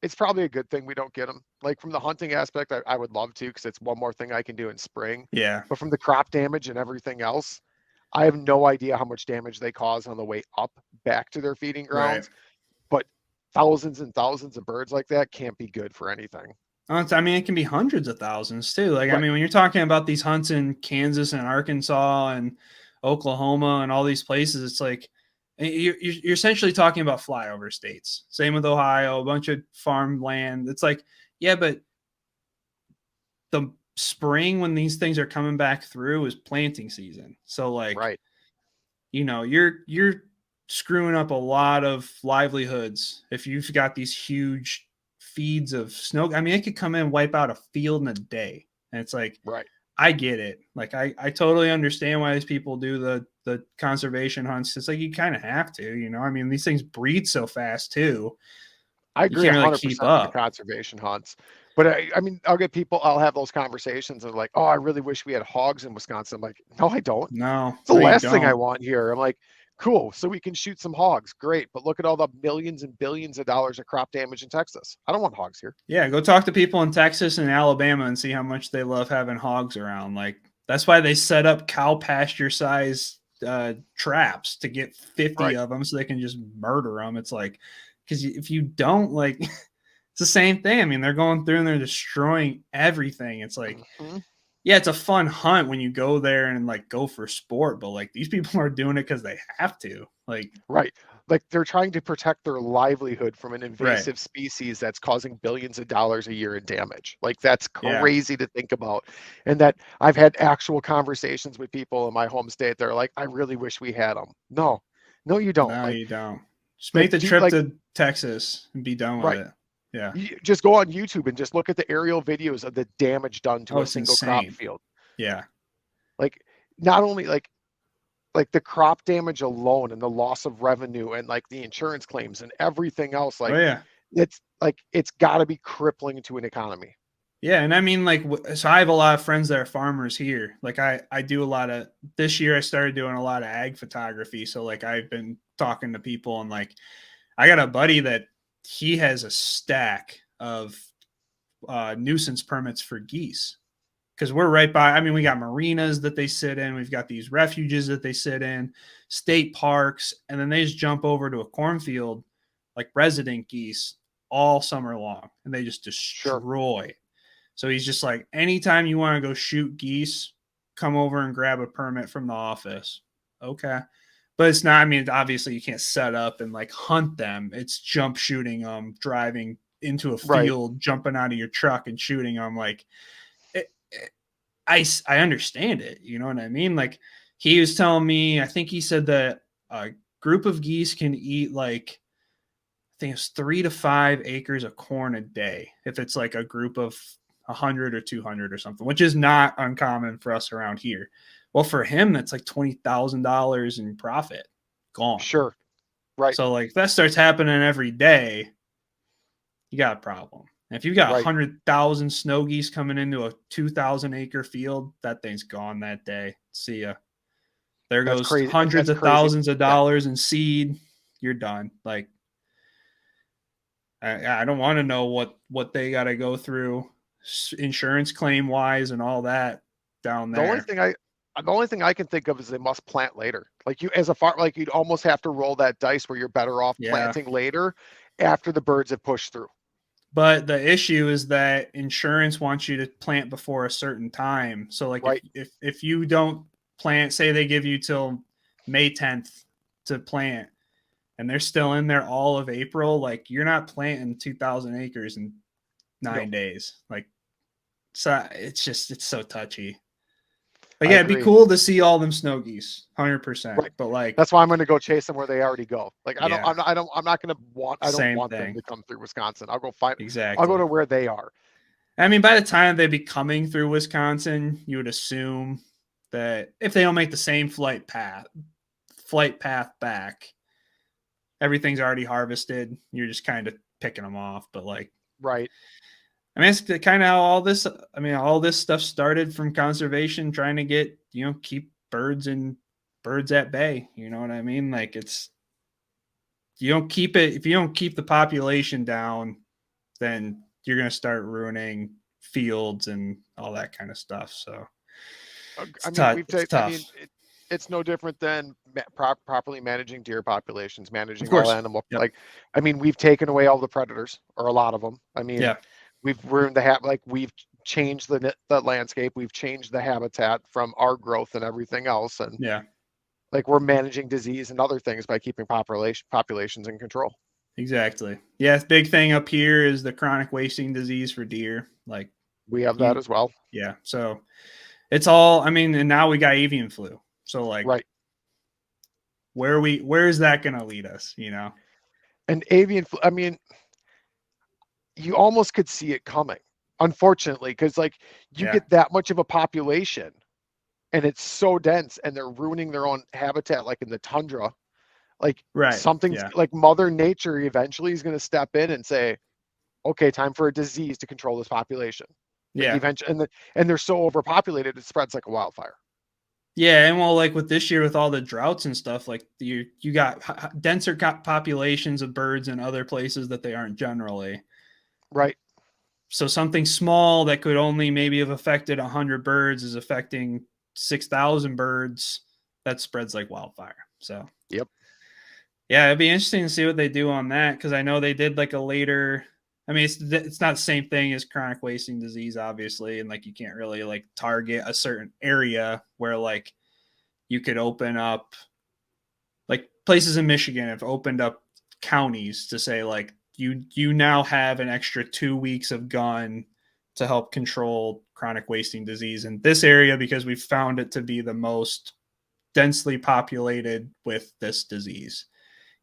it's probably a good thing we don't get them. Like from the hunting aspect, I would love to, because it's one more thing I can do in spring. Yeah. But from the crop damage and everything else, I have no idea how much damage they cause on the way up back to their feeding grounds. Right. But thousands and thousands of birds like that can't be good for anything. I mean, it can be hundreds of thousands too. Like, right. I mean, when you're talking about these hunts in Kansas and Arkansas and Oklahoma and all these places, it's like you're essentially talking about flyover states. Same with Ohio, a bunch of farmland. It's like, yeah, but the spring when these things are coming back through is planting season. So like, right. You're screwing up a lot of livelihoods if you've got these huge feeds of snow. I mean, it could come in and wipe out a field in a day. And it's like, right. I get it. Like, I totally understand why these people do the conservation hunts. It's like, you kind of have to, I mean, these things breed so fast too. I agree 100% with the conservation hunts. But I mean, I'll have those conversations and like, oh, I really wish we had hogs in Wisconsin. I'm like, no, I don't. No. It's the last thing I want here. I'm like, cool, so we can shoot some hogs. Great. But look at all the millions and billions of dollars of crop damage in Texas. I don't want hogs here. Yeah, go talk to people in Texas and Alabama and see how much they love having hogs around. Like, that's why they set up cow pasture size traps to get 50 of them so they can just murder them. It's like, because if you don't, like, it's the same thing. I mean, they're going through and they're destroying everything. It's like, yeah, it's a fun hunt when you go there and like go for sport, but like these people are doing it because they have to. Like, right. Like they're trying to protect their livelihood from an invasive species that's causing billions of dollars a year in damage. Like that's crazy to think about. And that I've had actual conversations with people in my home state. They're like, I really wish we had them. No, you don't. No, you don't. Just make the trip to Texas and be done with it. Yeah. You just go on YouTube and just look at the aerial videos of the damage done to a single crop field. Yeah. Like not only like the crop damage alone and the loss of revenue and like the insurance claims and everything else. Like it's got to be crippling to an economy. Yeah, and I mean, like, so I have a lot of friends that are farmers here. Like, I do a lot of this year. I started doing a lot of ag photography. So, like, I've been talking to people, and like, I got a buddy that he has a stack of nuisance permits for geese because we're right by. I mean, we got marinas that they sit in. We've got these refuges that they sit in, state parks, and then they just jump over to a cornfield, like resident geese, all summer long, and they just destroy it. So he's just like, anytime you want to go shoot geese, come over and grab a permit from the office. Okay. But it's not, I mean, obviously you can't set up and like hunt them. It's jump shooting them, driving into a field, jumping out of your truck and shooting them. Like, I understand it. You know what I mean? Like, he was telling me, I think he said that a group of geese can eat like, I think it's 3 to 5 acres of corn a day. If it's like a group of 100 or 200 or something, which is not uncommon for us around here. Well, for him, that's like $20,000 in profit gone. Sure. Right. So like if that starts happening every day, you got a problem. And if you've got 100,000 snow geese coming into a 2,000 acre field, that thing's gone that day. See ya. There goes hundreds of thousands of dollars in seed. You're done. Like, I don't want to know what they got to go through insurance claim wise and all that down there. The only thing I can think of is they must plant later. Like you, as a farm, like you'd almost have to roll that dice where you're better off planting later after the birds have pushed through. But the issue is that insurance wants you to plant before a certain time. So like if you don't plant, say they give you till May 10th to plant and they're still in there all of April, like you're not planting 2,000 acres in 9 days. Like, so it's so touchy. But yeah, it'd be cool to see all them snow geese, 100%. But like, that's why I'm going to go chase them where they already go. Like, I'm not going to want. I don't want them to come through Wisconsin. I'll go find. Exactly. I'll go to where they are. I mean, by the time they'd be coming through Wisconsin, you would assume that if they don't make the same flight path back, everything's already harvested. You're just kind of picking them off. But like, right. I mean, it's kind of how all this stuff started from conservation, trying to get, keep birds at bay. You know what I mean? Like if you don't keep the population down, then you're going to start ruining fields and all that kind of stuff. So it's tough. It's no different than properly managing deer populations, managing all animal. Yep. Like, I mean, we've taken away all the predators, or a lot of them. I mean, we've ruined we've changed the landscape. We've changed the habitat from our growth and everything else. And like we're managing disease and other things by keeping populations in control. Exactly. Yeah. Big thing up here is the chronic wasting disease for deer. Like we have that as well. Yeah. So it's all, I mean, and now we got avian flu. So like, where is that going to lead us? And avian flu, I mean, you almost could see it coming, unfortunately, because like you get that much of a population and it's so dense and they're ruining their own habitat, like in the tundra. Like something's like Mother Nature eventually is going to step in and say, okay, time for a disease to control this population. Yeah. Eventually, and they're so overpopulated, it spreads like a wildfire. Yeah, and well, like with this year, with all the droughts and stuff, like you got denser populations of birds in other places that they aren't generally. Right. So something small that could only maybe have affected 100 birds is affecting 6,000 birds. That spreads like wildfire. So yeah, it'd be interesting to see what they do on that, because I know they did like a later. I mean, it's not the same thing as chronic wasting disease, obviously, and like you can't really like target a certain area where like you could open up, like places in Michigan have opened up counties to say like you now have an extra 2 weeks of gun to help control chronic wasting disease in this area because we've found it to be the most densely populated with this disease.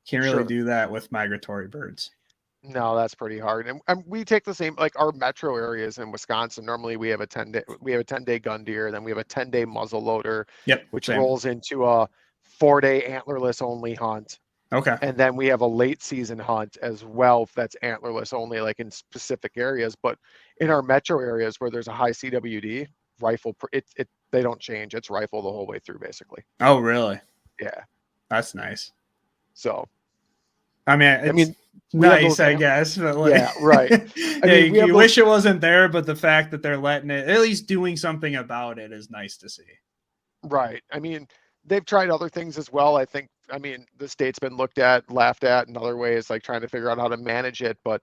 Can't really do that with migratory birds. No, that's pretty hard. And we take the same, like our metro areas in Wisconsin. Normally we have a 10-day gun deer, then we have a 10-day muzzle loader, which rolls into a 4-day antlerless only hunt. Okay. And then we have a late season hunt as well that's antlerless only, like in specific areas. But in our metro areas where there's a high CWD, rifle, they don't change. It's rifle the whole way through, basically. Oh, really? Yeah. That's nice. So, I mean, nice, I guess. But like, yeah, right. I mean, you wish it wasn't there, but the fact that they're letting it, at least doing something about it, is nice to see. Right. I mean, they've tried other things as well. I mean, the state's been looked at, laughed at in other ways, like trying to figure out how to manage it. But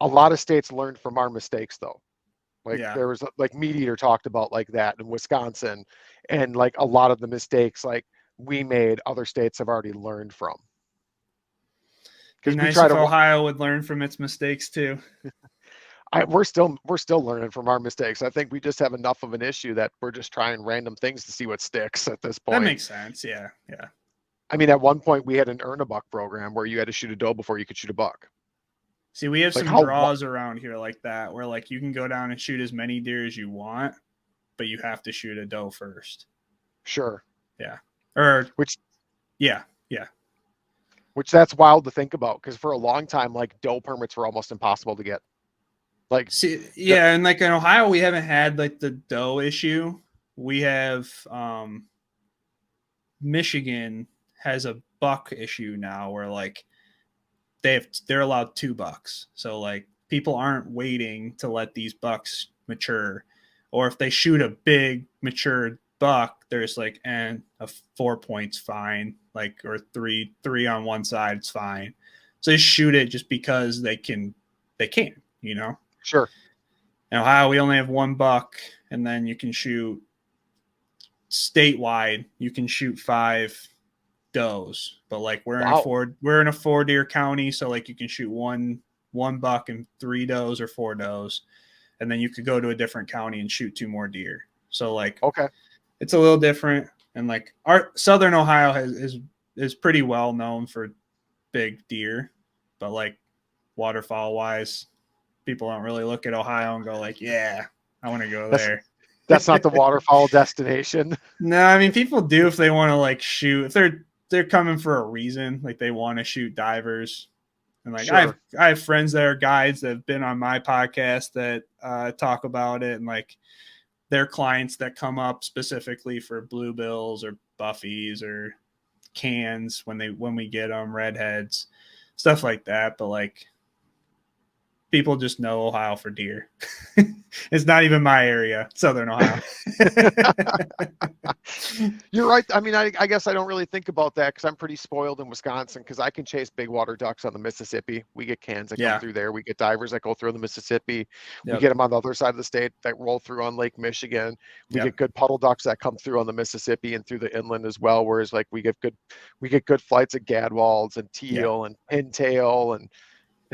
a lot of states learned from our mistakes, though. Like there was like Meat Eater talked about like that in Wisconsin, and like a lot of the mistakes like we made, other states have already learned from. Because nice if Ohio would learn from its mistakes too. We're still learning from our mistakes. I think we just have enough of an issue that we're just trying random things to see what sticks at this point. That makes sense. Yeah. I mean, at one point we had an earn a buck program where you had to shoot a doe before you could shoot a buck. See, we have some draws around here like that, where like you can go down and shoot as many deer as you want, but you have to shoot a doe first. Sure. Yeah. Which that's wild to think about, because for a long time, like doe permits were almost impossible to get. Like, and like in Ohio, we haven't had like the doe issue. We have Michigan has a buck issue now, where like they're allowed 2 bucks. So like people aren't waiting to let these bucks mature, or if they shoot a big mature buck, there's like a 4 points fine, like, or three on one side, it's fine. So they shoot it just because they can, you know. Sure. In Ohio, we only have 1 buck, and then you can shoot statewide. You can shoot 5 does, but like we're in a 4 deer county, so like you can shoot one buck and 3 does or 4 does, and then you could go to a different county and shoot 2 more deer. So like, okay, it's a little different, and like our Southern Ohio is pretty well known for big deer, but like waterfowl wise, people don't really look at Ohio and go like, yeah, I want to go there. That's not the waterfowl destination. No, I mean, people do if they want to like shoot, if they're coming for a reason, like they want to shoot divers. And like, sure. I have friends that are guides that have been on my podcast that talk about it, and like their clients that come up specifically for bluebills or buffies or cans when we get them, redheads, stuff like that. But like, people just know Ohio for deer. It's not even my area, Southern Ohio. You're right. I mean, I guess I don't really think about that because I'm pretty spoiled in Wisconsin, because I can chase big water ducks on the Mississippi. We get cans that come through there. We get divers that go through the Mississippi. Yep. We get them on the other side of the state that roll through on Lake Michigan. We get good puddle ducks that come through on the Mississippi and through the inland as well. Whereas like we get good flights of gadwalls and teal and pintail and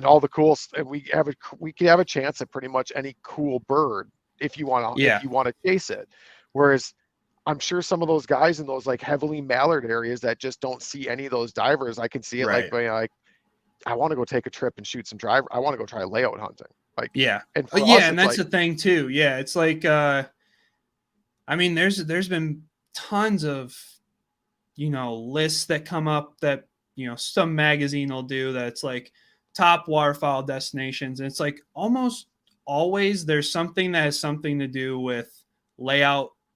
all the cool, and we can have a chance at pretty much any cool bird if you want to chase it. Whereas I'm sure some of those guys in those like heavily mallard areas that just don't see any of those divers, I can see it like I want to go take a trip and shoot some driver. I want to go try layout hunting. Like, and that's the thing too. Yeah, it's like I mean, there's been tons of lists that come up that some magazine will do that's like top waterfowl destinations, and it's like almost always there's something that has something to do with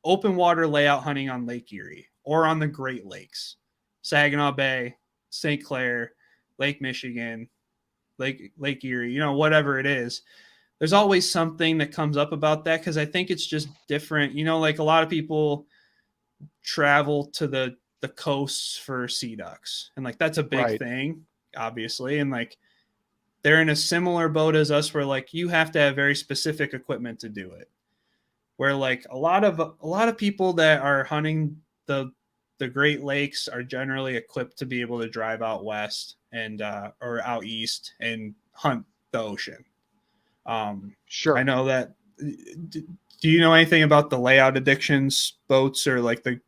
open water layout hunting on Lake Erie or on the Great Lakes, Saginaw Bay, St. Clair, Lake Michigan, Lake Erie, whatever it is. There's always something that comes up about that, because I think it's just different. Like a lot of people travel to the coasts for sea ducks, and like that's a big thing, obviously, and like they're in a similar boat as us, where like you have to have very specific equipment to do it. Where like a lot of people that are hunting the Great Lakes are generally equipped to be able to drive out west and or out east and hunt the ocean. Sure. I know that. Do you know anything about the layout addictions boats or like the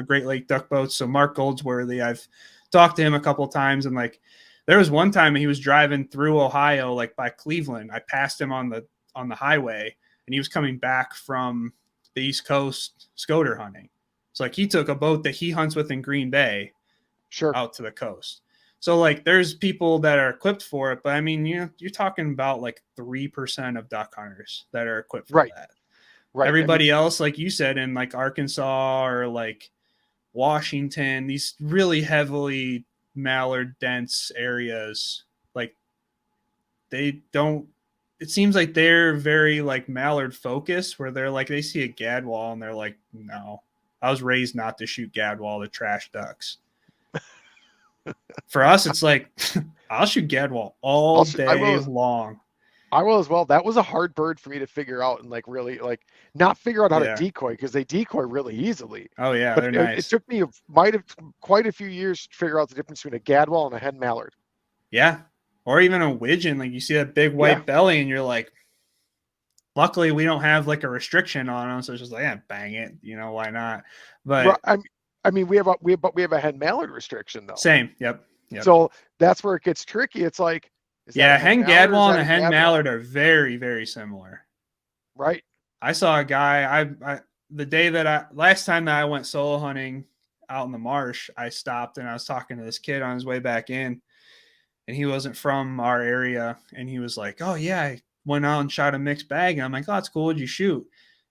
Great Lake duck boats? So Mark Goldsworthy, I've talked to him a couple of times, and like there was one time he was driving through Ohio, like by Cleveland. I passed him on the highway, and he was coming back from the East Coast scoter hunting. So like he took a boat that he hunts with in Green Bay out to the coast. So like there's people that are equipped for it, but I mean, you're talking about like 3% of duck hunters that are equipped for that. Right. Everybody else, like you said, in like Arkansas or like Washington, these really heavily mallard dense areas, like they don't, it seems like they're very like mallard focused, where they're like, they see a gadwall and they're like, no, I was raised not to shoot gadwall to trash ducks. For us, it's like, I'll shoot gadwall all day long. I will as well. That was a hard bird for me to figure out and like really like not figure out how to decoy, because they decoy really easily. Oh yeah, but they're nice. It took me might have quite a few years to figure out the difference between a gadwall and a hen mallard. Yeah, or even a widgeon. Like you see that big white belly, and you're like, luckily we don't have like a restriction on them, so it's just like, yeah, bang it. You know, why not? But I mean, we have a hen mallard restriction though. Same. Yep. So that's where it gets tricky. It's like, hen gadwall and a hen mallard are very, very similar. Right. I saw a guy. Last time that I went solo hunting out in the marsh, I stopped and I was talking to this kid on his way back in, and he wasn't from our area, and he was like, "Oh yeah, I went out and shot a mixed bag." And I'm like, "Oh, that's cool. What'd you shoot?"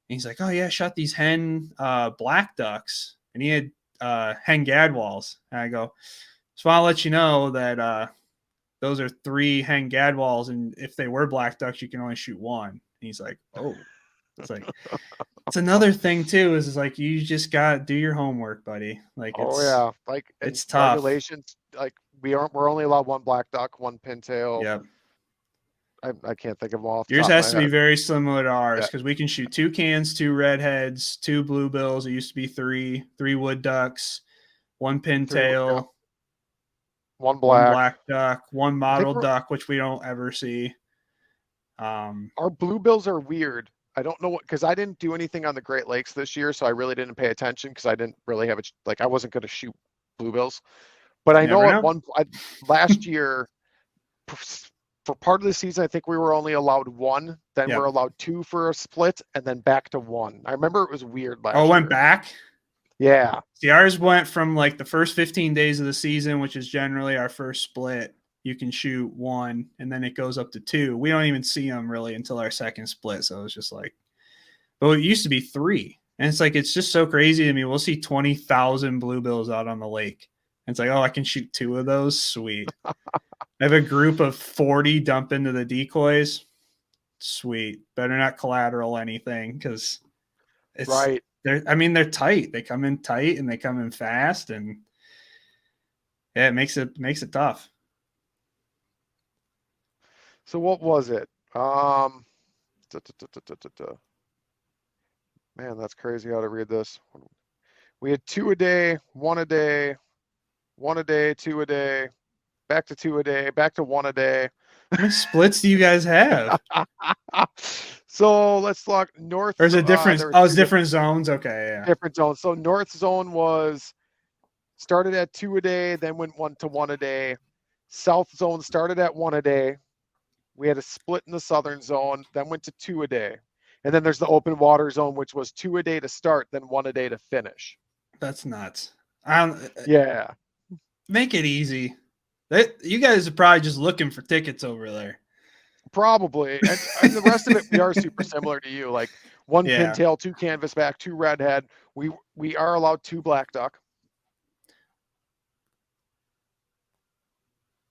And he's like, "Oh yeah, I shot these hen black ducks," and he had hen gadwalls. And I go, "So I'll let you know that those are 3 hen gadwalls, and if they were black ducks, you can only shoot 1." And he's like, "Oh." It's like, it's another thing too, is like, you just got to do your homework, buddy. Like, like it's tough. Regulations, like we're only allowed 1 black duck, 1 pintail. Yep. I can't think of them all. Yours has to be very similar to ours, because we can shoot 2 cans, 2 redheads, 2 bluebills. It used to be 3 wood ducks, 1 pintail, 1 black duck, 1 mottled duck, which we don't ever see. Our bluebills are weird. I don't know because I didn't do anything on the Great Lakes this year, so I really didn't pay attention, because I didn't really have I wasn't going to shoot bluebills. But I know last year, for part of the season, I think we were only allowed 1. Then we're allowed 2 for a split, and then back to 1. I remember it was weird last year. Oh, it went back? Yeah. See, ours went from like the first 15 days of the season, which is generally our first split. You can shoot 1, and then it goes up to 2. We don't even see them really until our second split. So it's just like, but it used to be 3. And it's like, it's just so crazy to me. We'll see 20,000 bluebills out on the lake. And it's like, oh, I can shoot 2 of those. Sweet. I have a group of 40 dump into the decoys. Sweet. Better not collateral anything, because it's right. They're tight. They come in tight and they come in fast, and yeah, it makes it tough. So what was it? Man, that's crazy how to read this. We had 2 a day, 1 a day, 1 a day, 2 a day, back to 2 a day, back to 1 a day. How many splits do you guys have? So let's look north. There's a difference. It's different zones. Okay, yeah. Different zones. So north zone started at 2 a day, then went 1 to 1 a day. South zone started at 1 a day. We had a split in the southern zone, then went to 2 a day. And then there's the open water zone, which was 2 a day to start, then 1 a day to finish. That's nuts. Yeah. Make it easy. You guys are probably just looking for tickets over there. Probably. And the rest of it, we are super similar to you. Like 1 pintail, 2 canvasback, 2 redhead. We are allowed 2 black duck.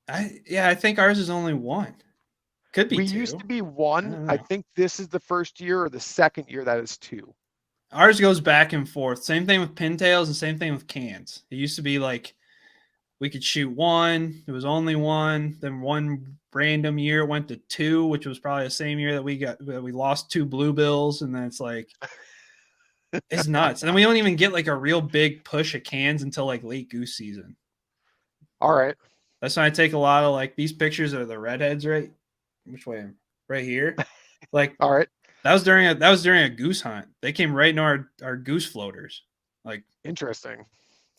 I think ours is only 1. Could be 2. We used to be 1. I think this is the first year or the second year that is 2. Ours goes back and forth. Same thing with pintails and same thing with cans. It used to be like we could shoot 1. It was only 1. Then one random year it went to 2, which was probably the same year that we lost 2 bluebills. And then it's like, it's nuts. And then we don't even get like a real big push of cans until like late goose season. All right. That's when I take a lot of like these pictures of the redheads, right? Which way? Right here. Like, all right. That was during a goose hunt. They came right into our goose floaters. Like, interesting.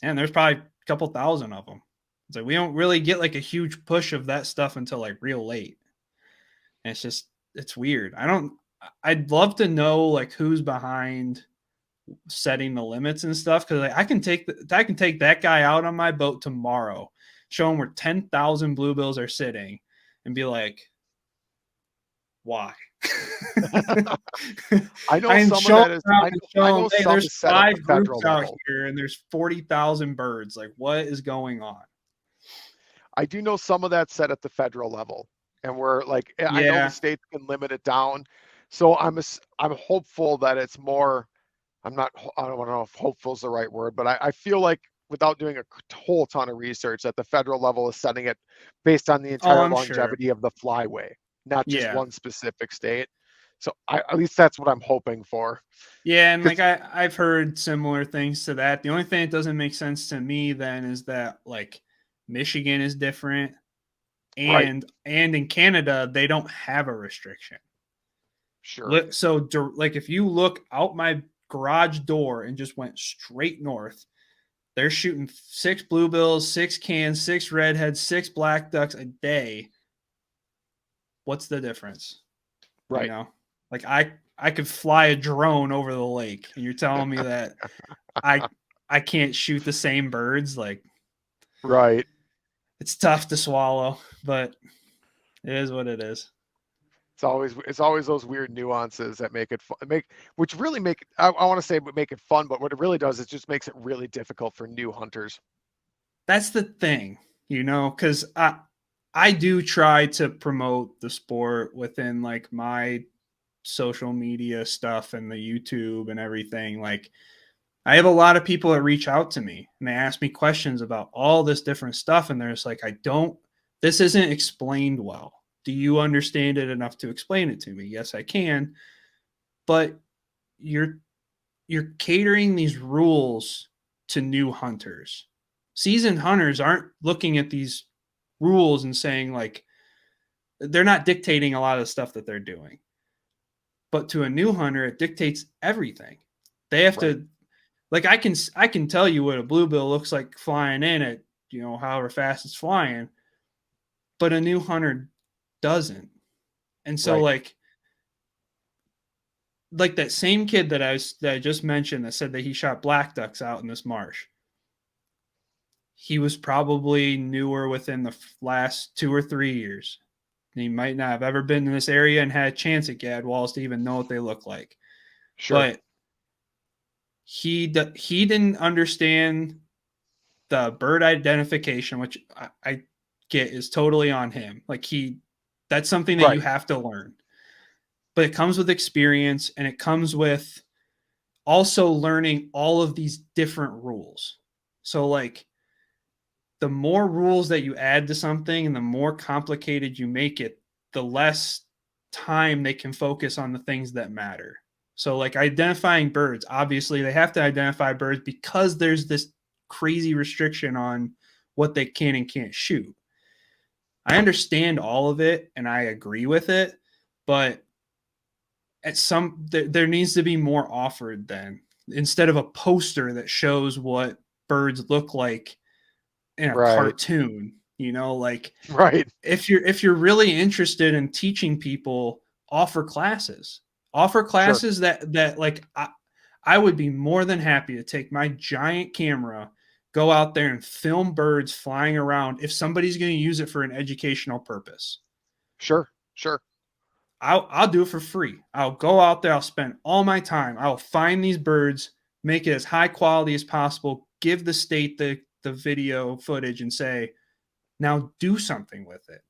And there's probably a couple thousand of them. It's like we don't really get like a huge push of that stuff until like real late. And it's weird. I'd love to know like who's behind setting the limits and stuff, because like, I can take that guy out on my boat tomorrow, show them where 10,000 bluebills are sitting and be like, why? I know I'm some of that is. showing I them, know hey, some there's is set at 5 the federal groups out level. here and there's 40,000 birds. Like, what is going on? I do know some of that's set at the federal level, and we're like, I know Yeah. the states can limit it down. So I'm hopeful that it's more. I don't know if hopeful is the right word, but I feel like without doing a whole ton of research, that the federal level is setting it based on the entire I'm longevity of the flyway, not just Yeah. one specific state. So at least that's what I'm hoping for. Yeah, and like I've heard similar things to that. The only thing that doesn't make sense to me then is that like Michigan is different, and in Canada they don't have a restriction. Sure. So like if you look out my garage door and just went straight north, they're shooting 6 bluebills, 6 cans, 6 redheads, 6 black ducks a day. What's the difference? Right. You know, like I could fly a drone over the lake, and you're telling me that I can't shoot the same birds? Like, right. It's tough to swallow, but it is what it is. It's always those weird nuances that make it fun, which really make I want to say make it fun, but what it really does is just makes it really difficult for new hunters. That's the thing, because I do try to promote the sport within like my social media stuff and the YouTube and everything. Like, I have a lot of people that reach out to me and they ask me questions about all this different stuff, and they're just like, this isn't explained well. Do you understand it enough to explain it to me? Yes, I can. But you're catering these rules to new hunters. Seasoned hunters aren't looking at these rules and saying, like, they're not dictating a lot of the stuff that they're doing. But to a new hunter, it dictates everything. They have to, like, I can tell you what a bluebill looks like flying in at, however fast it's flying, but a new hunter doesn't. And so like that same kid that I just mentioned that said that he shot black ducks out in this marsh, he was probably newer within the last 2 or 3 years. He might not have ever been in this area and had a chance at gadwalls to even know what they look like. Sure. But he didn't understand the bird identification, which I get is totally on him. Like, that's something that you have to learn. But it comes with experience, and it comes with also learning all of these different rules. So, like, the more rules that you add to something and the more complicated you make it, the less time they can focus on the things that matter. So, like, identifying birds, obviously they have to identify birds because there's this crazy restriction on what they can and can't shoot. I understand all of it and I agree with it, but there needs to be more offered then, instead of a poster that shows what birds look like in a cartoon. If you're really interested in teaching people, offer classes that like, I would be more than happy to take my giant camera, go out there and film birds flying around if somebody's going to use it for an educational purpose. Sure. I'll do it for free. I'll go out there. I'll spend all my time. I'll find these birds, make it as high quality as possible, give the state the video footage and say, now do something with it.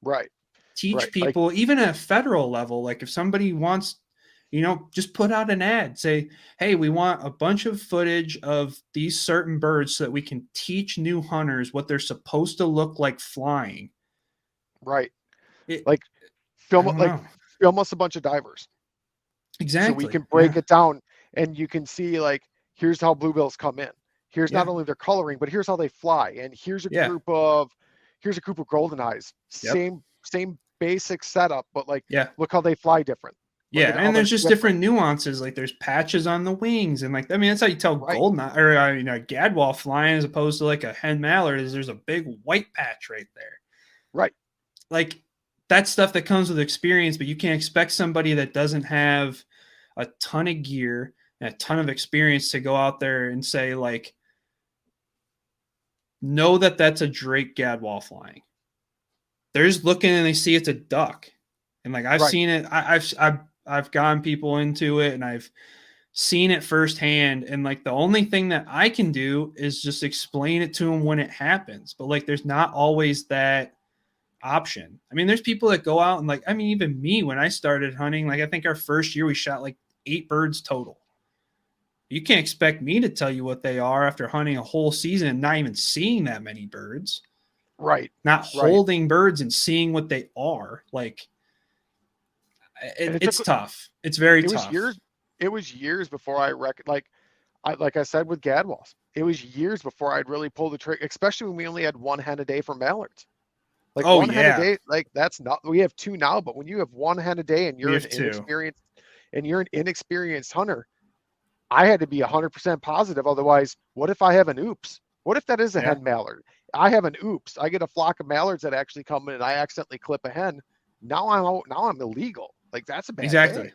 Right. Teach people, even at a federal level, like if somebody wants, just put out an ad, say, hey, we want a bunch of footage of these certain birds so that we can teach new hunters what they're supposed to look like flying. Right. Film us a bunch of divers. Exactly. So we can break it down, and you can see, like, here's how bluebills come in. Here's not only their coloring, but here's how they fly. And here's a group of golden eyes. Same basic setup, but look how they fly different. And there's just different nuances. Like, there's patches on the wings, and that's how you tell goldeneye or a gadwall flying as opposed to like a hen mallard. Is there's a big white patch right there. Right. Like, that's stuff that comes with experience, but you can't expect somebody that doesn't have a ton of gear and a ton of experience to go out there and say, like, know that that's a Drake gadwall flying. They're just looking and they see it's a duck. And like, I've seen it. I've gotten people into it and I've seen it firsthand. And like, the only thing that I can do is just explain it to them when it happens. But like, there's not always that option. I mean, there's people that go out and like, I mean, even me, when I started hunting, like I think our first year we shot like 8 birds total. You can't expect me to tell you what they are after hunting a whole season and not even seeing that many birds. Right. Not holding birds and seeing what they are. Like, it's tough. It's very tough. It was years before like I said with gadwalls, it was years before I'd really pull the trigger, especially when we only had 1 hen a day for mallards. Like one hen a day, like that's not, we have 2 now, but when you have 1 hen a day and you're an inexperienced hunter, I had to be 100% positive. Otherwise, what if I have an oops? What if that is a hen mallard? I have an oops. I get a flock of mallards that actually come in and I accidentally clip a hen. Now I'm illegal. Like that's a bad day.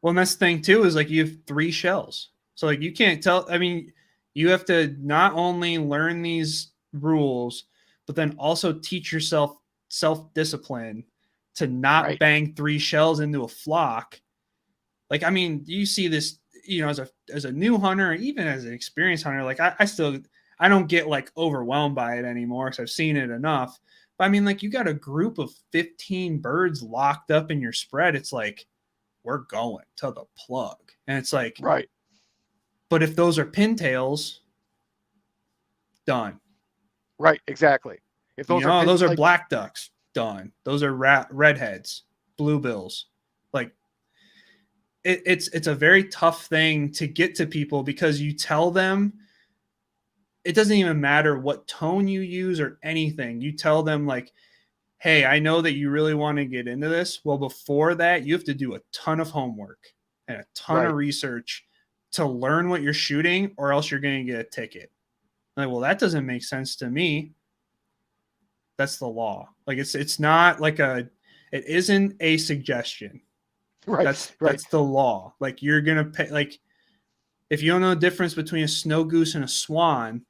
Well, and that's the thing too, is like you have 3 shells. So like you can't tell, I mean, you have to not only learn these rules, but then also teach yourself self-discipline to not bang 3 shells into a flock. Like, I mean, you see this, you know, as a new hunter, even as an experienced hunter, like I don't get like overwhelmed by it anymore because I've seen it enough. But I mean, like you got a group of 15 birds locked up in your spread. It's like, we're going to the plug. And it's like, right. But if those are pintails, done. Right. Exactly. If those those are black ducks, done. Those are redheads, bluebills. Like, it's a very tough thing to get to people because you tell them, it doesn't even matter what tone you use or anything. You tell them like, hey, I know that you really want to get into this. Well, before that, you have to do a ton of homework and a ton of research to learn what you're shooting, or else you're going to get a ticket. Like, well, that doesn't make sense to me. That's the law. Like, it's not like it isn't a suggestion. Right. That's the law. Like, you're going to pay, like, if you don't know the difference between a snow goose and a swan,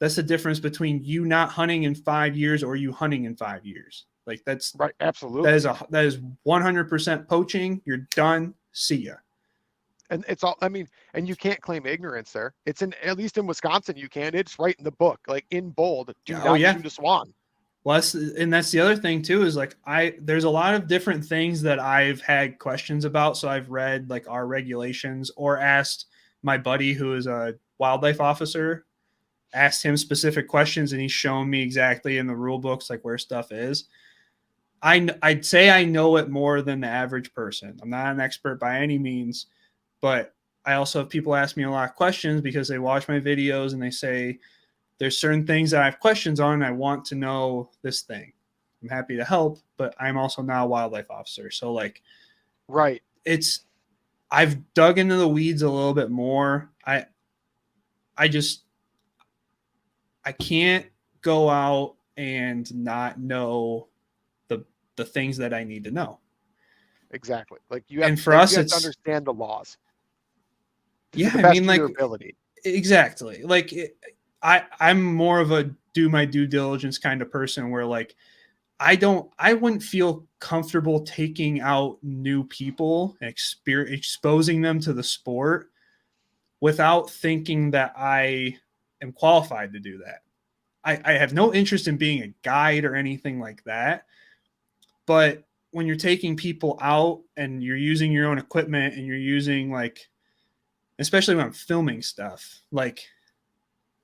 that's the difference between you not hunting in 5 years or you hunting in 5 years. Like, that's right. Absolutely. That is 100% poaching. You're done. See ya. And it's all, I mean, and you can't claim ignorance there. It's at least in Wisconsin, you can. It's right in the book, like in bold, do not shoot a swan. Well, that's the other thing too, is like there's a lot of different things that I've had questions about. So I've read like our regulations or asked my buddy who is a wildlife officer, asked him specific questions, and he's shown me exactly in the rule books like where stuff is. I'd say I know it more than the average person. I'm not an expert by any means, but I also have people ask me a lot of questions because they watch my videos and they say, there's certain things that I have questions on and I want to know this thing. I'm happy to help, but I'm also now a wildlife officer. So like, right. I've dug into the weeds a little bit more. I can't go out and not know the things that I need to know. Exactly. Like you have, and for us, you have to understand the laws. I mean, like, exactly. Like I'm more of a do my due diligence kind of person where like, I wouldn't feel comfortable taking out new people and exposing them to the sport without thinking that I am qualified to do that. I have no interest in being a guide or anything like that. But when you're taking people out and you're using your own equipment and you're using like, especially when I'm filming stuff, like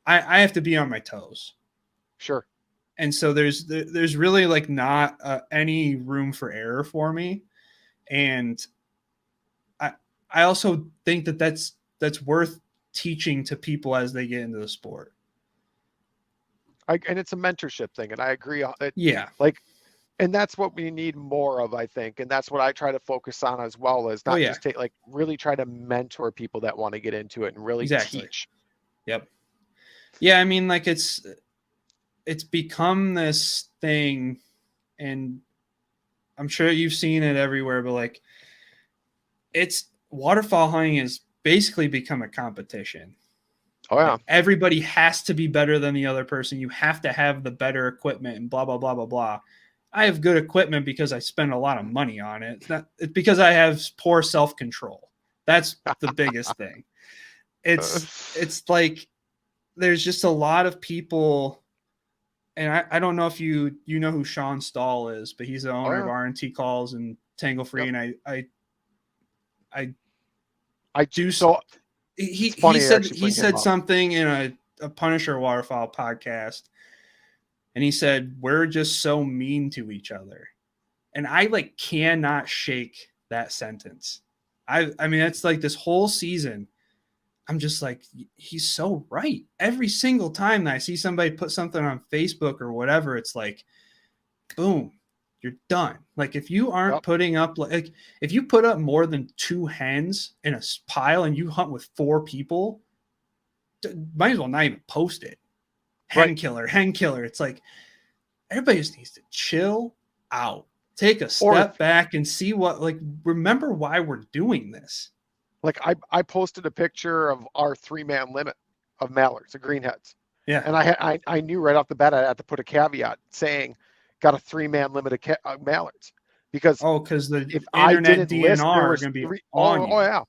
I have to be on my toes. Sure. And so there's really like not any room for error for me. And I also think that that's worth teaching to people as they get into the sport. And it's a mentorship thing. And I agree. Yeah. Like, and that's what we need more of, I think. And that's what I try to focus on as well, as not just take, like, really try to mentor people that want to get into it and really teach. Yep. Yeah. I mean, like it's become this thing, and I'm sure you've seen it everywhere, but like waterfowl hunting has basically become a competition. Oh yeah. Like, everybody has to be better than the other person. You have to have the better equipment and blah, blah, blah, blah, blah. I have good equipment because I spend a lot of money on it. It's because I have poor self-control. That's the biggest thing. It's like there's just a lot of people, and I don't know if you know who Sean Stahl is, but he's the owner of R&T Calls and Tangle Free, and I do so. He said something in a Punisher Waterfowl podcast, and he said we're just so mean to each other, and I like cannot shake that sentence. I mean it's like this whole season I'm just like, he's so right. Every single time that I see somebody put something on Facebook or whatever, it's like, boom, you're done. Like if you aren't putting up, like if you put up more than 2 hens in a pile and you hunt with 4 people, might as well not even post it. Hen killer. It's like, everybody just needs to chill out. Take a step back and see remember why we're doing this. Like I posted a picture of our 3-man limit of mallards, the greenheads. Yeah. And I knew right off the bat I had to put a caveat saying got a 3-man limit of mallards because the if internet DNR are going to be on you. Oh yeah,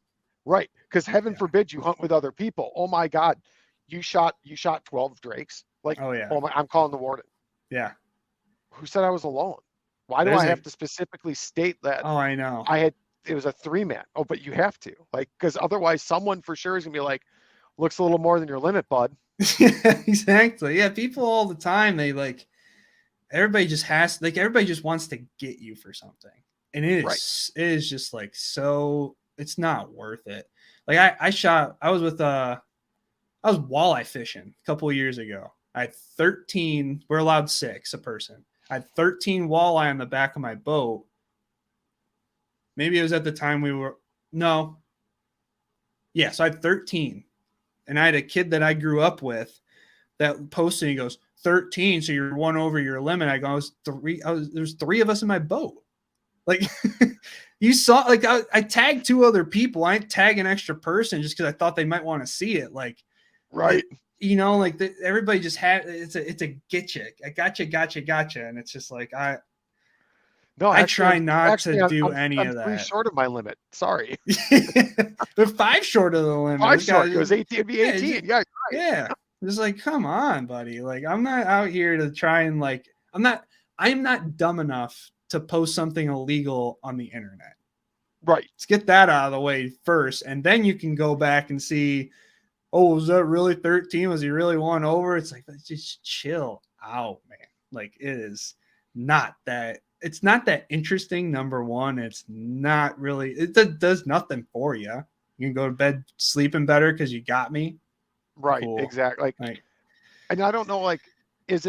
right. Because heaven forbid you hunt with other people. Oh my God, you shot 12 drakes. Like I'm calling the warden. Yeah. Who said I was alone? Why do I have to specifically state that? Oh, I know. It was a 3-man. Oh, but you have to, like, because otherwise someone for sure is gonna be like, looks a little more than your limit, bud. Yeah, exactly. Yeah, people all the time, they like, everybody just wants to get you for something. And it is just like, so it's not worth it. Like I was walleye fishing a couple of years ago. I had 13, we're allowed 6 a person. I had 13 walleye on the back of my boat. Maybe it was at the time so I had 13. And I had a kid that I grew up with that posted, he goes, 13, so you're 1 over your limit. I go, there's 3 of us in my boat. Like, you saw, like, I tagged 2 other people. I didn't tag an extra person just because I thought they might want to see it. Like, right. Everybody just had, it's a get you. I gotcha. And it's just like, I try not to do any of that. 3 short of my limit. Sorry. But 5 short of the limit. 5 short. It was 18. It'd be 18. Yeah. Right. Yeah. It's like, come on, buddy. Like, I'm not out here to try and like, I'm not dumb enough to post something illegal on the internet. Right. Let's get that out of the way first. And then you can go back and see, oh, was that really 13? Was he really 1 over? It's like, let's just chill out, man. Like, it's not that interesting. Number one, it's not really, it does nothing for you. You can go to bed sleeping better because you got me. Right. Cool. Exactly. And I don't know, like, it's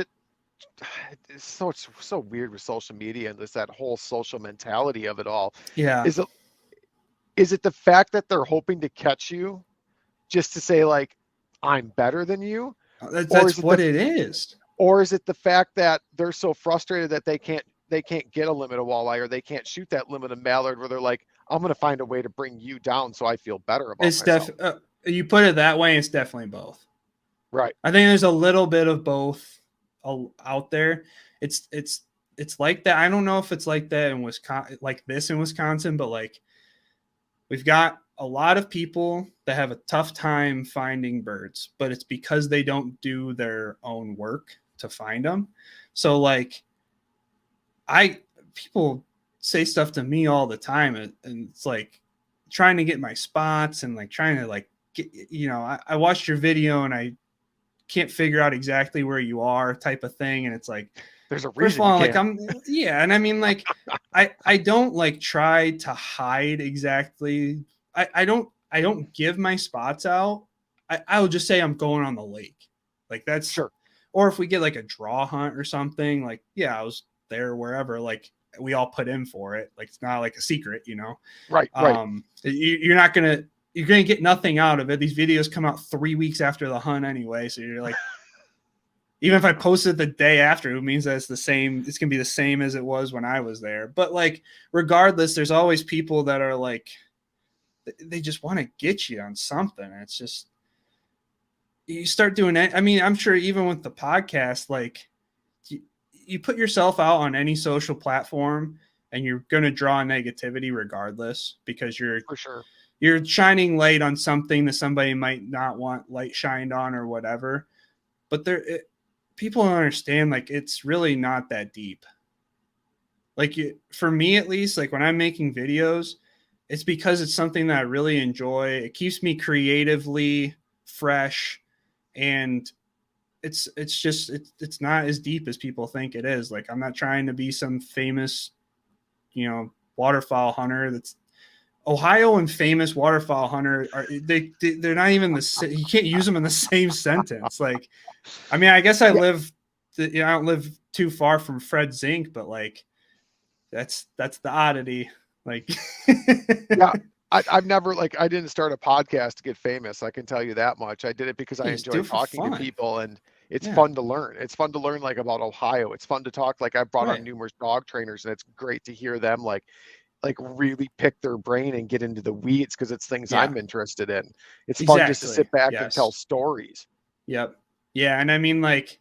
so weird with social media and that whole social mentality of it all. Yeah. Is it the fact that they're hoping to catch you just to say, like, I'm better than you? That's what it is. Or is it the fact that they're so frustrated that they can't get a limit of walleye, or they can't shoot that limit of mallard, where they're like, I'm going to find a way to bring you down so I feel better about myself. You put it that way, it's definitely both. Right. I think there's a little bit of both out there. It's like that. I don't know if it's like that in Wisconsin, like this in Wisconsin, but like we've got a lot of people that have a tough time finding birds, but it's because they don't do their own work to find them. So like people say stuff to me all the time, and it's like trying to get my spots and like trying to like get, I watched your video and I can't figure out exactly where you are type of thing. And it's like, there's a reason. And I mean, like, I don't like try to hide exactly. I don't give my spots out. I will just say I'm going on the lake. Like that's sure. Or if we get like a draw hunt or something, like, yeah, I was there wherever, like we all put in for it. Like, it's not like a secret, Right. You're going to get nothing out of it. These videos come out 3 weeks after the hunt anyway. So you're like, even if I posted the day after, it means that it's the same. It's going to be the same as it was when I was there. But like, regardless, there's always people that are like, they just want to get you on something. And it's just, you start doing it. I mean, I'm sure even with the podcast, like you put yourself out on any social platform and you're going to draw negativity regardless, because For sure. you're shining light on something that somebody might not want light shined on or whatever. But people don't understand, like, it's really not that deep. Like, for me at least, like when I'm making videos, it's because it's something that I really enjoy. It keeps me creatively fresh, and it's not as deep as people think it is. Like, I'm not trying to be some famous, waterfowl hunter. That's Ohio and famous waterfowl hunter they're not even you can't use them in the same sentence. Like, I mean, I guess I don't live too far from Fred Zink, but like that's the oddity. Like, yeah, I've never, like, I didn't start a podcast to get famous. I can tell you that much. I did it because I enjoy talking to people, and it's fun to learn. It's fun to learn, like, about Ohio. It's fun to talk. Like, I've brought on numerous dog trainers, and it's great to hear them like really pick their brain and get into the weeds, because it's things I'm interested in. It's fun just to sit back and tell stories. Yep. Yeah. And I mean, like,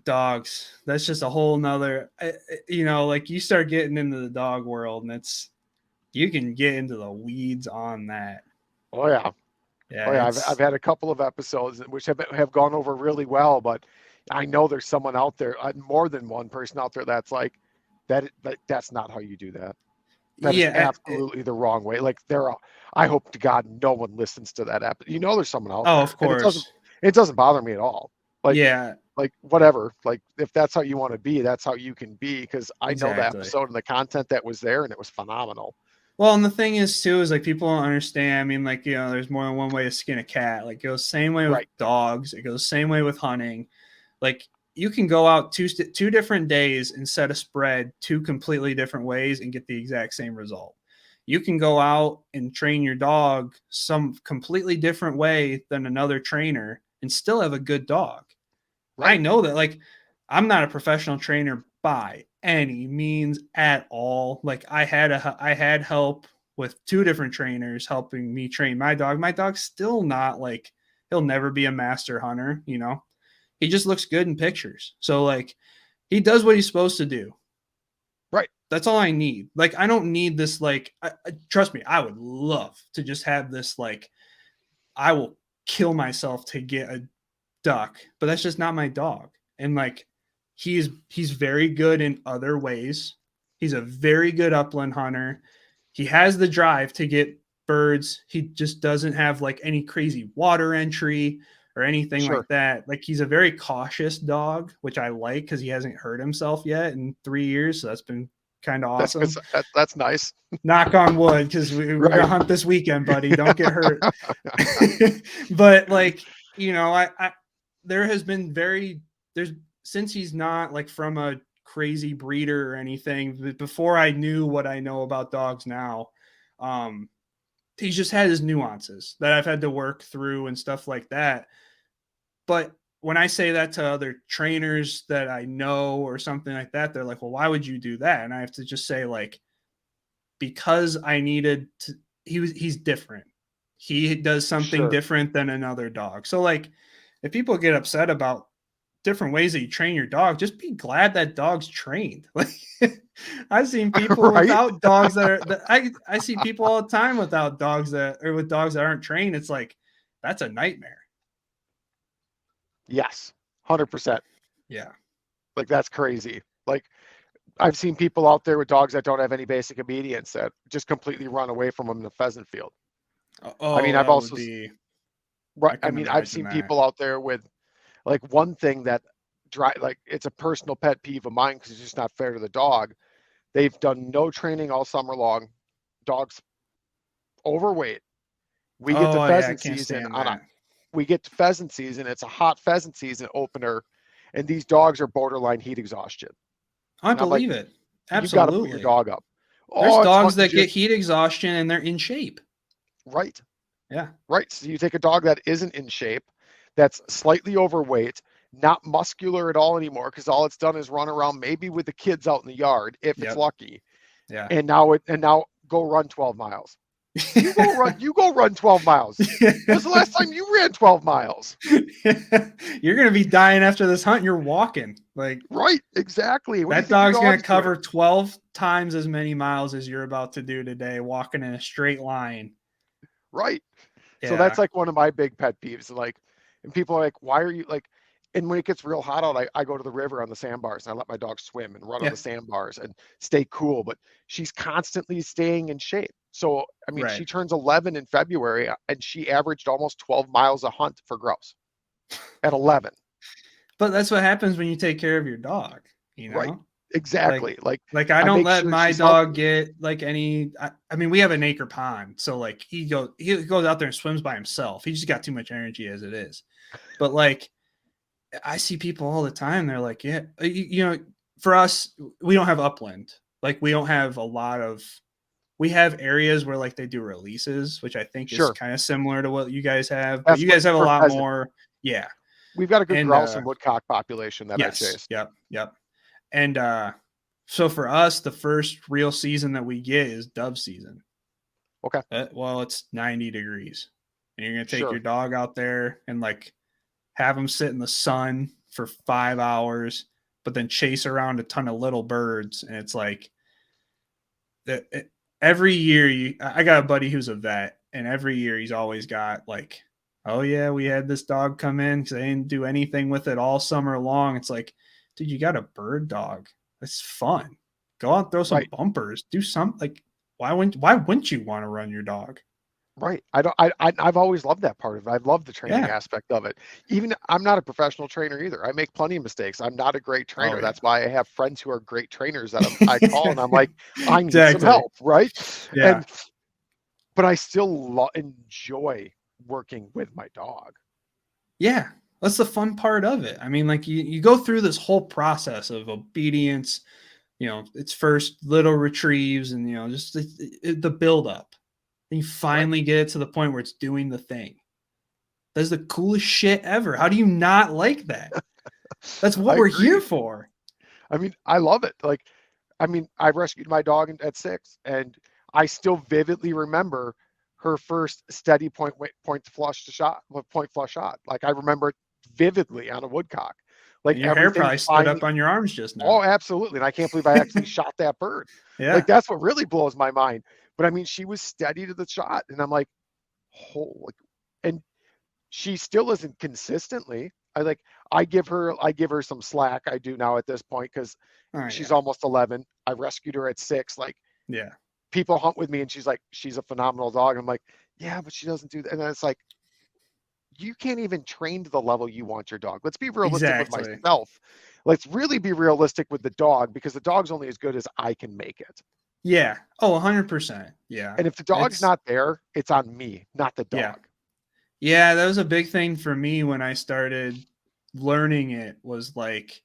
dogs, that's just a whole nother, like, you start getting into the dog world, and you can get into the weeds on that. Oh yeah. Yeah. Oh yeah. I've had a couple of episodes which have gone over really well, but I know there's someone out there, more than one person out there, that's like, that's not how you do that. That is absolutely the wrong way. Like, I hope to God no one listens to that app. There's someone out there. Oh, of course. It doesn't bother me at all. Like, yeah, like, whatever. Like, if that's how you want to be, that's how you can be. Because I know the episode and the content that was there, and it was phenomenal. Well, and the thing is too, is like, people don't understand. I mean, like, there's more than one way to skin a cat. Like, it goes the same way with dogs. It goes the same way with hunting. Like, you can go out two different days and set a spread 2 completely different ways and get the exact same result. You can go out and train your dog some completely different way than another trainer and still have a good dog. Right. I know that. Like, I'm not a professional trainer by any means at all. Like, I had help with 2 different trainers helping me train my dog. My dog's still not, like, he'll never be a master hunter, He just looks good in pictures. So, like, he does what he's supposed to do. Right. That's all I need. Like, I don't need this, like, trust me, I would love to just have this, like, I will kill myself to get a duck, but that's just not my dog. And, like, he's very good in other ways. He's a very good upland hunter. He has the drive to get birds. He just doesn't have, like, any crazy water entry or anything like that. Like, he's a very cautious dog, which I like, because he hasn't hurt himself yet in 3 years. So that's been kind of awesome. That's nice. Knock on wood, because we're gonna hunt this weekend, buddy. Don't get hurt. But, like, since he's not, like, from a crazy breeder or anything, before I knew what I know about dogs now, he's just had his nuances that I've had to work through and stuff like that. But when I say that to other trainers that I know or something like that, they're like, well, why would you do that? And I have to just say, like, because I needed to, he's different. He does something different than another dog. So, like, if people get upset about different ways that you train your dog, just be glad that dog's trained. Like, I've seen people without dogs I see people all the time without dogs with dogs that aren't trained. It's like, that's a nightmare. Yes. 100%. Yeah. Like, that's crazy. Like, I've seen people out there with dogs that don't have any basic obedience that just completely run away from them in the pheasant field. Oh, I mean, I've also I've seen that. people out there with, like, one thing that like, it's a personal pet peeve of mine, because it's just not fair to the dog. They've done no training all summer long. Dog's overweight. We get to pheasant season we get to pheasant season. It's a hot pheasant season opener, and these dogs are borderline heat exhaustion. I believe it. Absolutely. You got to put your dog up. There's dogs that get heat exhaustion and they're in shape. Right. Yeah. Right. So you take a dog that isn't in shape, that's slightly overweight, not muscular at all anymore, because all it's done is run around maybe with the kids out in the yard, if it's lucky. Yeah. And now go run 12 miles. You go run 12 miles. When was the last time you ran 12 miles? You're going to be dying after this hunt. You're walking. Like, right, exactly. That dog's going to cover 12 times as many miles as you're about to do today, walking in a straight line. Right. Yeah. So that's like one of my big pet peeves. Like, and people are like, why are you like, and when it gets real hot out, I go to the river on the sandbars and I let my dog swim and run on the sandbars and stay cool. But she's constantly staying in shape. So, I mean, she turns 11 in February and she averaged almost 12 miles a hunt for grouse at 11. But that's what happens when you take care of your dog, you know? Right. Exactly. Like I don't let my dog get like any, I mean, we have an acre pond. So like he goes out there and swims by himself. He just got too much energy as it is. But like, I see people all the time. They're like, yeah, you know, for us, we don't have upland. Like we don't have a lot of, we have areas where like they do releases, which I think is kind of similar to what you guys have. But you guys have a lot more. Yeah. We've got a good grouse and woodcock population that I chase. Yep. And so for us, the first real season that we get is dove season. Okay. Well, it's 90 degrees. And you're going to take your dog out there and like have them sit in the sun for 5 hours, but then chase around a ton of little birds. And it's like every year I got a buddy who's a vet, and every year he's always got like, oh yeah, we had this dog come in because they didn't do anything with it all summer long. It's like, dude, you got a bird dog. It's fun. Go out, throw some bumpers, do something. Like, why wouldn't you want to run your dog? Right. I've always loved that part of it. I love the training aspect of it. Even I'm not a professional trainer either. I make plenty of mistakes. I'm not a great trainer. That's why I have friends who are great trainers that I call and I'm like, I need some help. Right. Yeah. But I still enjoy working with my dog. Yeah. That's the fun part of it. I mean, like you go through this whole process of obedience, you know, it's first little retrieves and, you know, just the build up. And you finally get it to the point where it's doing the thing. That's the coolest shit ever. How do you not like that? That's what we're here for. I mean, I love it. Like, I mean, I rescued my dog at 6 and I still vividly remember her first steady point flush shot. Like I remember it vividly on a woodcock. Like your hair probably stood up on your arms just now. Oh, absolutely. And I can't believe I actually shot that bird. Yeah. Like that's what really blows my mind. But I mean, she was steady to the shot and I'm like, holy, and she still isn't consistently. I give her some slack. I do now at this point because she's almost 11. I rescued her at 6. Like, people hunt with me and she's like, she's a phenomenal dog. I'm like, yeah, but she doesn't do that. And then it's like, you can't even train to the level you want your dog. Let's be realistic with myself. Let's really be realistic with the dog because the dog's only as good as I can make it. Yeah. Oh, 100%. Yeah. And if the dog's not there, it's on me, not the dog. Yeah, that was a big thing for me when I started learning it was like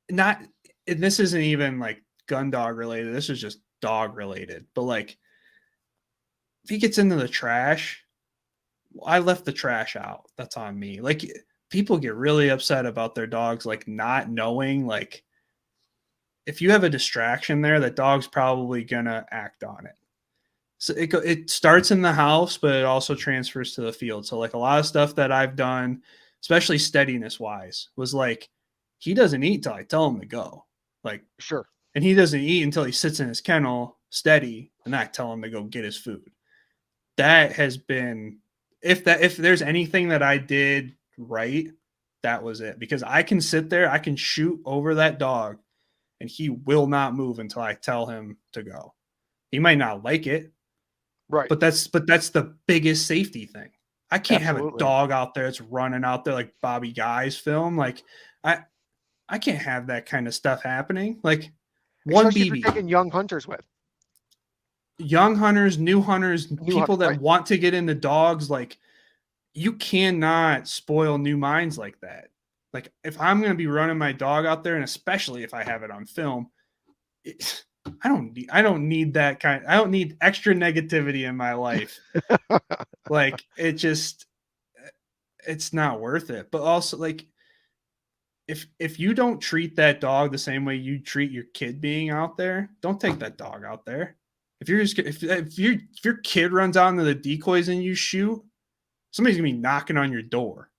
and this isn't even like gun dog related. This is just dog related. But like if he gets into the trash, I left the trash out. That's on me. Like people get really upset about their dogs like not knowing like if you have a distraction there, that dog's probably gonna act on it. So it starts in the house, but it also transfers to the field. So like a lot of stuff that I've done, especially steadiness wise, was like he doesn't eat till I tell him to go. Like and he doesn't eat until he sits in his kennel steady, and I tell him to go get his food. That has been if there's anything that I did right, that was it. Because I can sit there, I can shoot over that dog, and he will not move until I tell him to go. He might not like it. Right. But that's the biggest safety thing. I can't have a dog out there that's running out there like Bobby Guy's film. Like I can't have that kind of stuff happening. Like especially if you're taking young hunters with. Young hunters, new hunters, people that want to get into dogs, like you cannot spoil new minds like that. Like if I'm going to be running my dog out there, and especially if I have it on film, I don't need that kind. I don't need extra negativity in my life. Like it's not worth it. But also like if you don't treat that dog the same way you treat your kid being out there, don't take that dog out there. if your kid runs out into the decoys and you shoot, somebody's gonna be knocking on your door.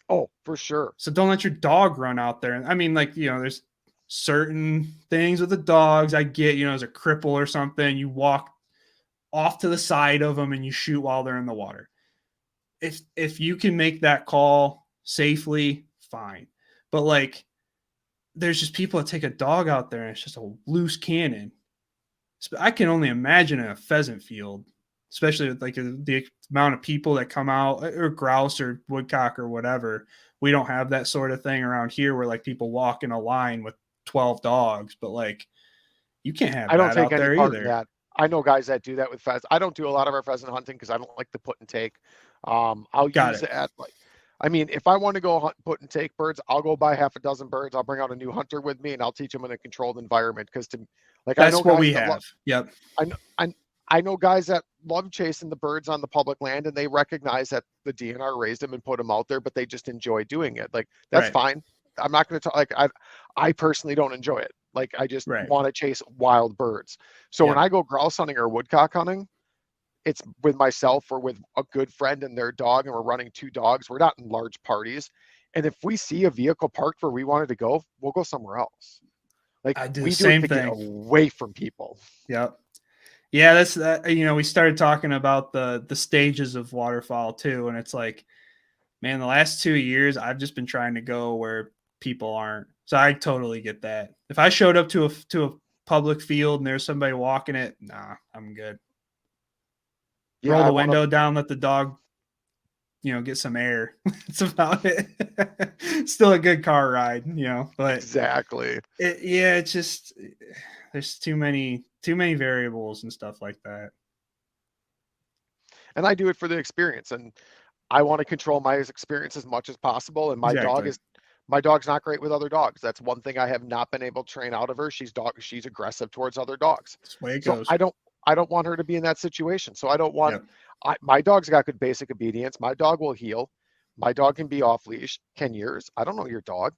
Oh, for sure. So don't let your dog run out there. I mean, like, there's certain things with the dogs. I get, as a cripple or something, you walk off to the side of them and you shoot while they're in the water. If you can make that call safely, fine. But like, there's just people that take a dog out there and it's just a loose cannon. I can only imagine in a pheasant field, especially with like the amount of people that come out, or grouse or woodcock or whatever. We don't have that sort of thing around here where like people walk in a line with 12 dogs, but like, you can't have I don't that take out any there part either. in that. I know guys that do that with pheasants. I don't do a lot of our pheasant hunting because I don't like the put and take. I'll use it at like, I mean, if I want to go hunt, put and take birds, I'll go buy half a dozen birds. I'll bring out a new hunter with me and I'll teach them in a controlled environment. Because that's I know what guys we that have. Yep. I know guys that love chasing the birds on the public land and they recognize that the DNR raised them and put them out there, but they just enjoy doing it. Like, that's fine. I'm not going to talk, like, I personally don't enjoy it. Like, I just want to chase wild birds. So when I go grouse hunting or woodcock hunting, it's with myself or with a good friend and their dog, and we're running 2 dogs. We're not in large parties. And if we see a vehicle parked where we wanted to go, we'll go somewhere else. Like, I do we the do it same to thing. get away from people. Yep. Yeah, that's we started talking about the stages of waterfowl too, and it's like, man, the last 2 years I've just been trying to go where people aren't. So I totally get that. If I showed up to a public field and there's somebody walking it, nah, I'm good. Yeah, roll the window down, let the dog, get some air. It's about it. Still a good car ride, but exactly. It's just, there's too many variables and stuff like that. And I do it for the experience, and I want to control my experience as much as possible. And my dog's not great with other dogs. That's one thing I have not been able to train out of her. She's aggressive towards other dogs. That's the way it so goes. I don't want her to be in that situation. So I don't want, my dog's got good basic obedience. My dog will heel. My dog can be off leash. 10 years. I don't know your dog.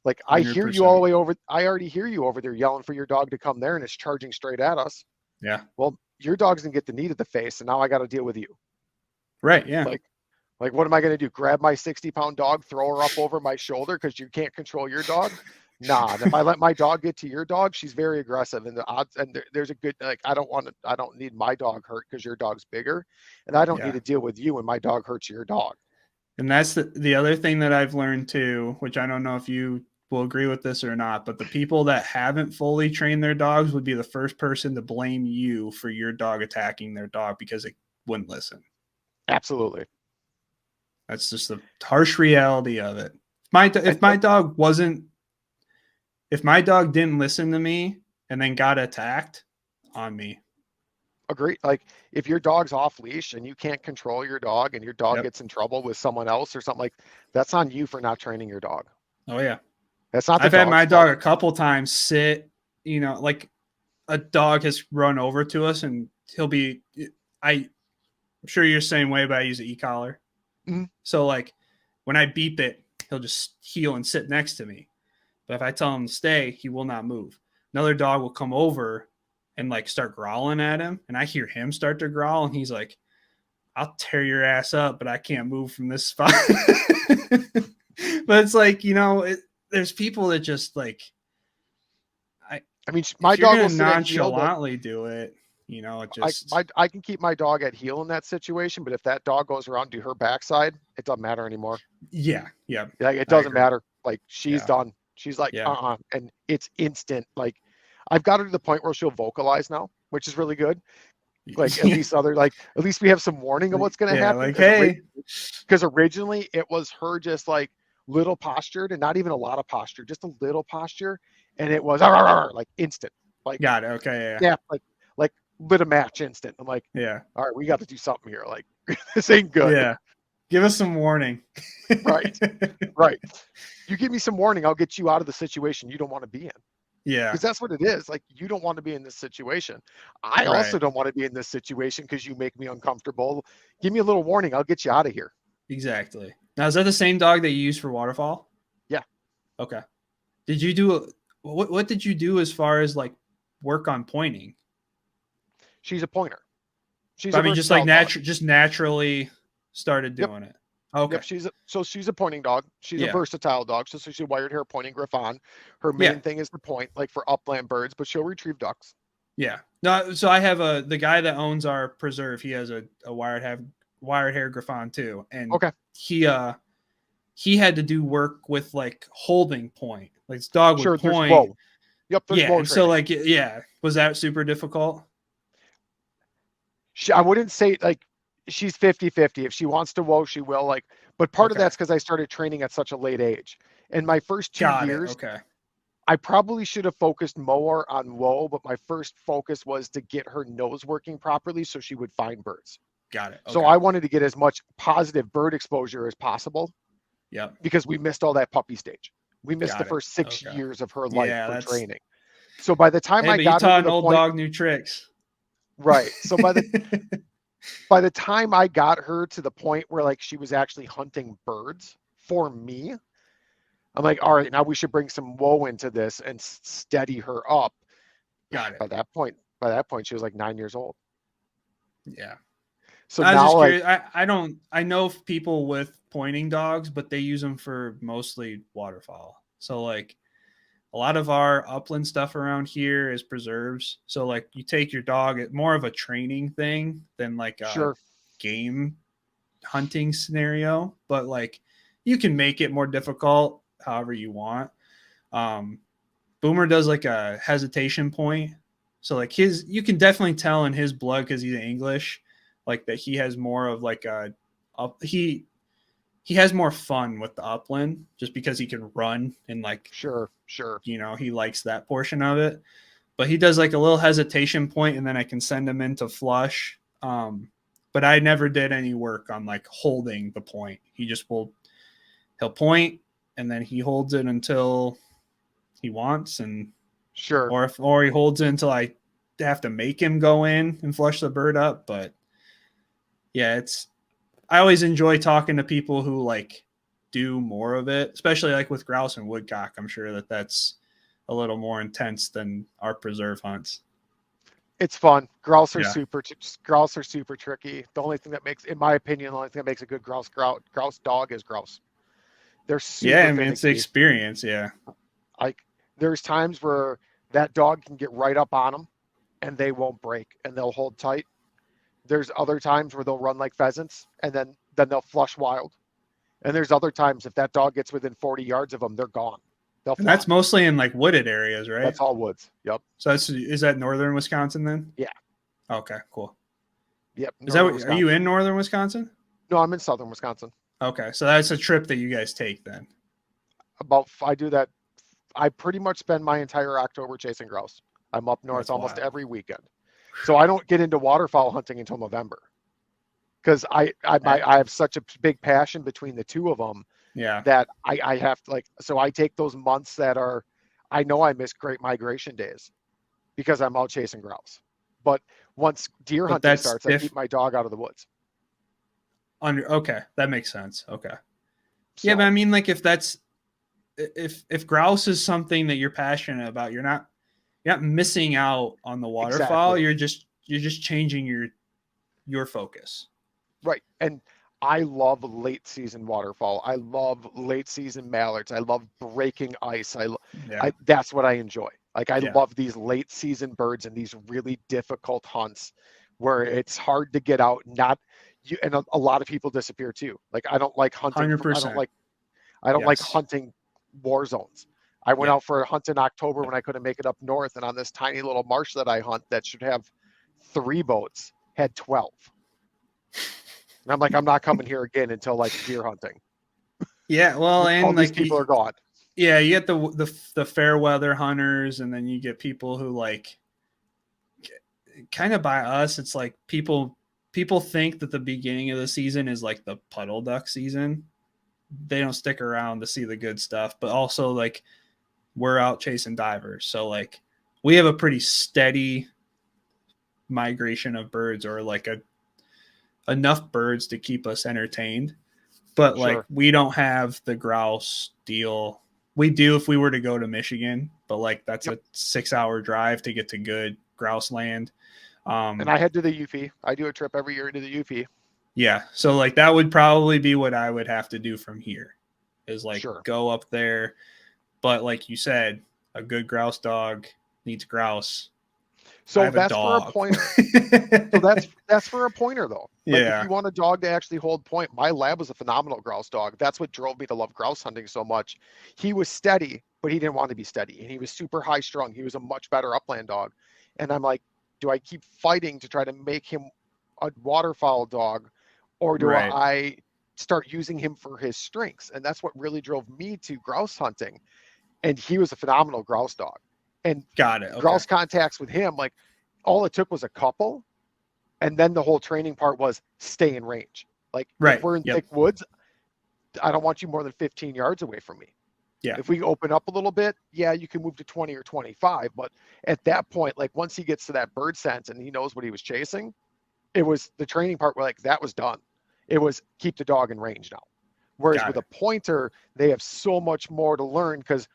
Like, 100%. I hear you all the way over. I already hear you over there yelling for your dog to come there, and it's charging straight at us. Yeah. Well, your dog's gonna get the knee to the face, and now I got to deal with you. Right. Yeah. Like, what am I going to do? Grab my 60-pound dog, throw her up over my shoulder because you can't control your dog? Nah. If I let my dog get to your dog, she's very aggressive, and the odds, and there's a good, like, I don't need my dog hurt because your dog's bigger, and I don't need to deal with you when my dog hurts your dog. And that's the other thing that I've learned too, which I don't know if you will agree with this or not, but the people that haven't fully trained their dogs would be the first person to blame you for your dog attacking their dog because it wouldn't listen. Absolutely. That's just the harsh reality of it. If my dog didn't listen to me and then got attacked, on me. Agree. Like, if your dog's off leash and you can't control your dog and your dog gets in trouble with someone else or something, like, that's on you for not training your dog. Oh yeah. That's not. I've had my dog a couple times sit, like a dog has run over to us and he'll be, I'm sure you're the same way, but I use an e-collar. Mm-hmm. So like when I beep it, he'll just heel and sit next to me. But if I tell him to stay, he will not move. Another dog will come over and like start growling at him. And I hear him start to growl and he's like, I'll tear your ass up, but I can't move from this spot. But it's like, there's people that just like, I mean, my dog will nonchalantly do it. It just, I can keep my dog at heel in that situation, but if that dog goes around to her backside, it doesn't matter anymore. Yeah. Like, it doesn't matter. Like, she's done. She's like, and it's instant. Like, I've got her to the point where she'll vocalize now, which is really good. Like, at least we have some warning of what's going to happen. Like, hey, because originally it was her just like little postured and not even a lot of posture, just a little posture, and it was like instant. Like, got it. Okay, yeah, like lit a match instant. I'm like, yeah, all right, we got to do something here. Like, this ain't good. Yeah, give us some warning. Right. You give me some warning, I'll get you out of the situation you don't want to be in. Yeah, because that's what it is. Like, you don't want to be in this situation. I also don't want to be in this situation because you make me uncomfortable. Give me a little warning, I'll get you out of here. Exactly. Now, is that the same dog that you use for waterfowl? Yeah. Okay. Did you do what did you do as far as like work on pointing? She's a pointer. She's I mean, just like versatile dog. naturally started doing it. Okay. Yep, she's a pointing dog. She's a versatile dog. So she's a wired hair pointing Griffon. Her main thing is the point, like for upland birds, but she'll retrieve ducks. Yeah. No, so I have the guy that owns our preserve. He has a wired hair Griffon too, and he had to do work with like holding point. Like this dog would point. Yep. Yeah. So like was that super difficult? I wouldn't say like she's 50-50. If she wants to whoa, she will. Like, but part of that's because I started training at such a late age. In my first 2 years, I probably should have focused more on whoa, but my first focus was to get her nose working properly so she would find birds. Got it. Okay. So I wanted to get as much positive bird exposure as possible. Yeah. Because we missed all that puppy stage. We missed the first 6 years of her life for training. So by the time I got taught an old dog new tricks. Right. So by the time I got her to the point where like she was actually hunting birds for me, I'm like, all right, now we should bring some whoa into this and steady her up. Got it. By that point, she was like 9 years old. Yeah. So I was now, just like, curious. I know people with pointing dogs, but they use them for mostly waterfowl. So like a lot of our upland stuff around here is preserves. So like you take your dog at more of a training thing than like a game hunting scenario, but like you can make it more difficult however you want. Boomer does like a hesitation point. So like you can definitely tell in his blood, because he's English, like that he has more of like he has more fun with the upland just because he can run and like sure he likes that portion of it. But he does like a little hesitation point, and then I can send him into flush. But I never did any work on like holding the point. He'll point and then he holds it until he wants, and or he holds it until I have to make him go in and flush the bird up. But yeah, I always enjoy talking to people who like do more of it, especially like with grouse and woodcock. I'm sure that's a little more intense than our preserve hunts. It's fun. Grouse are super tricky. The only thing that makes, in my opinion, the only thing that makes a good grouse dog is grouse. They're super finicky. It's the experience. Yeah. Like there's times where that dog can get right up on them and they won't break and they'll hold tight. There's other times where they'll run like pheasants and then they'll flush wild. And there's other times if that dog gets within 40 yards of them, they're gone. And that's mostly in like wooded areas, right? That's all woods. Yep. So is that northern Wisconsin then? Yeah. Okay, cool. Yep. Are you in northern Wisconsin? No, I'm in southern Wisconsin. Okay, so that's a trip that you guys take then. I do that. I pretty much spend my entire October chasing grouse. I'm up north almost every weekend. So I don't get into waterfowl hunting until November, because I have such a big passion between the two of them. Yeah. That I have to so I take those months that I know I miss great migration days because I'm out chasing grouse. But once deer hunting starts, I keep my dog out of the woods. Okay, that makes sense. Okay. So, yeah, but I mean, like if grouse is something that you're passionate about, you're not missing out on the waterfowl. Exactly. You're just changing your focus. Right. And I love late season waterfowl. I love late season mallards. I love breaking ice. That's what I enjoy. Like I love these late season birds and these really difficult hunts where it's hard to get out. And a lot of people disappear too. Like I don't like hunting. 100%. I don't like hunting war zones. I went out for a hunt in October when I couldn't make it up north, and on this tiny little marsh that I hunt that should have 3 boats had 12. And I'm like, I'm not coming here again until like deer hunting. Yeah, well, and all like these people are gone. Yeah, you get the fair weather hunters, and then you get people who like kind of by us. It's like people think that the beginning of the season is like the puddle duck season. They don't stick around to see the good stuff, but also like we're out chasing divers. So like we have a pretty steady migration of birds, or like enough birds to keep us entertained. But like we don't have the grouse deal. We do if we were to go to Michigan, but like that's a 6-hour drive to get to good grouse land. And I head to the UP. I do a trip every year to the UP. Yeah. So like that would probably be what I would have to do from here is like go up there. But like you said, a good grouse dog needs grouse. So that's for a pointer. So that's for a pointer though. Like if you want a dog to actually hold point, my lab was a phenomenal grouse dog. That's what drove me to love grouse hunting so much. He was steady, but he didn't want to be steady. And he was super high strung. He was a much better upland dog. And I'm like, do I keep fighting to try to make him a waterfowl dog, or do I start using him for his strengths? And that's what really drove me to grouse hunting. And he was a phenomenal grouse dog. And grouse contacts with him, like all it took was a couple. And then the whole training part was stay in range. Like if we're in thick woods, I don't want you more than 15 yards away from me. Yeah. If we open up a little bit, yeah, you can move to 20 or 25. But at that point, like once he gets to that bird sense and he knows what he was chasing, it was the training part where like that was done. It was keep the dog in range now. Whereas with a pointer, they have so much more to learn because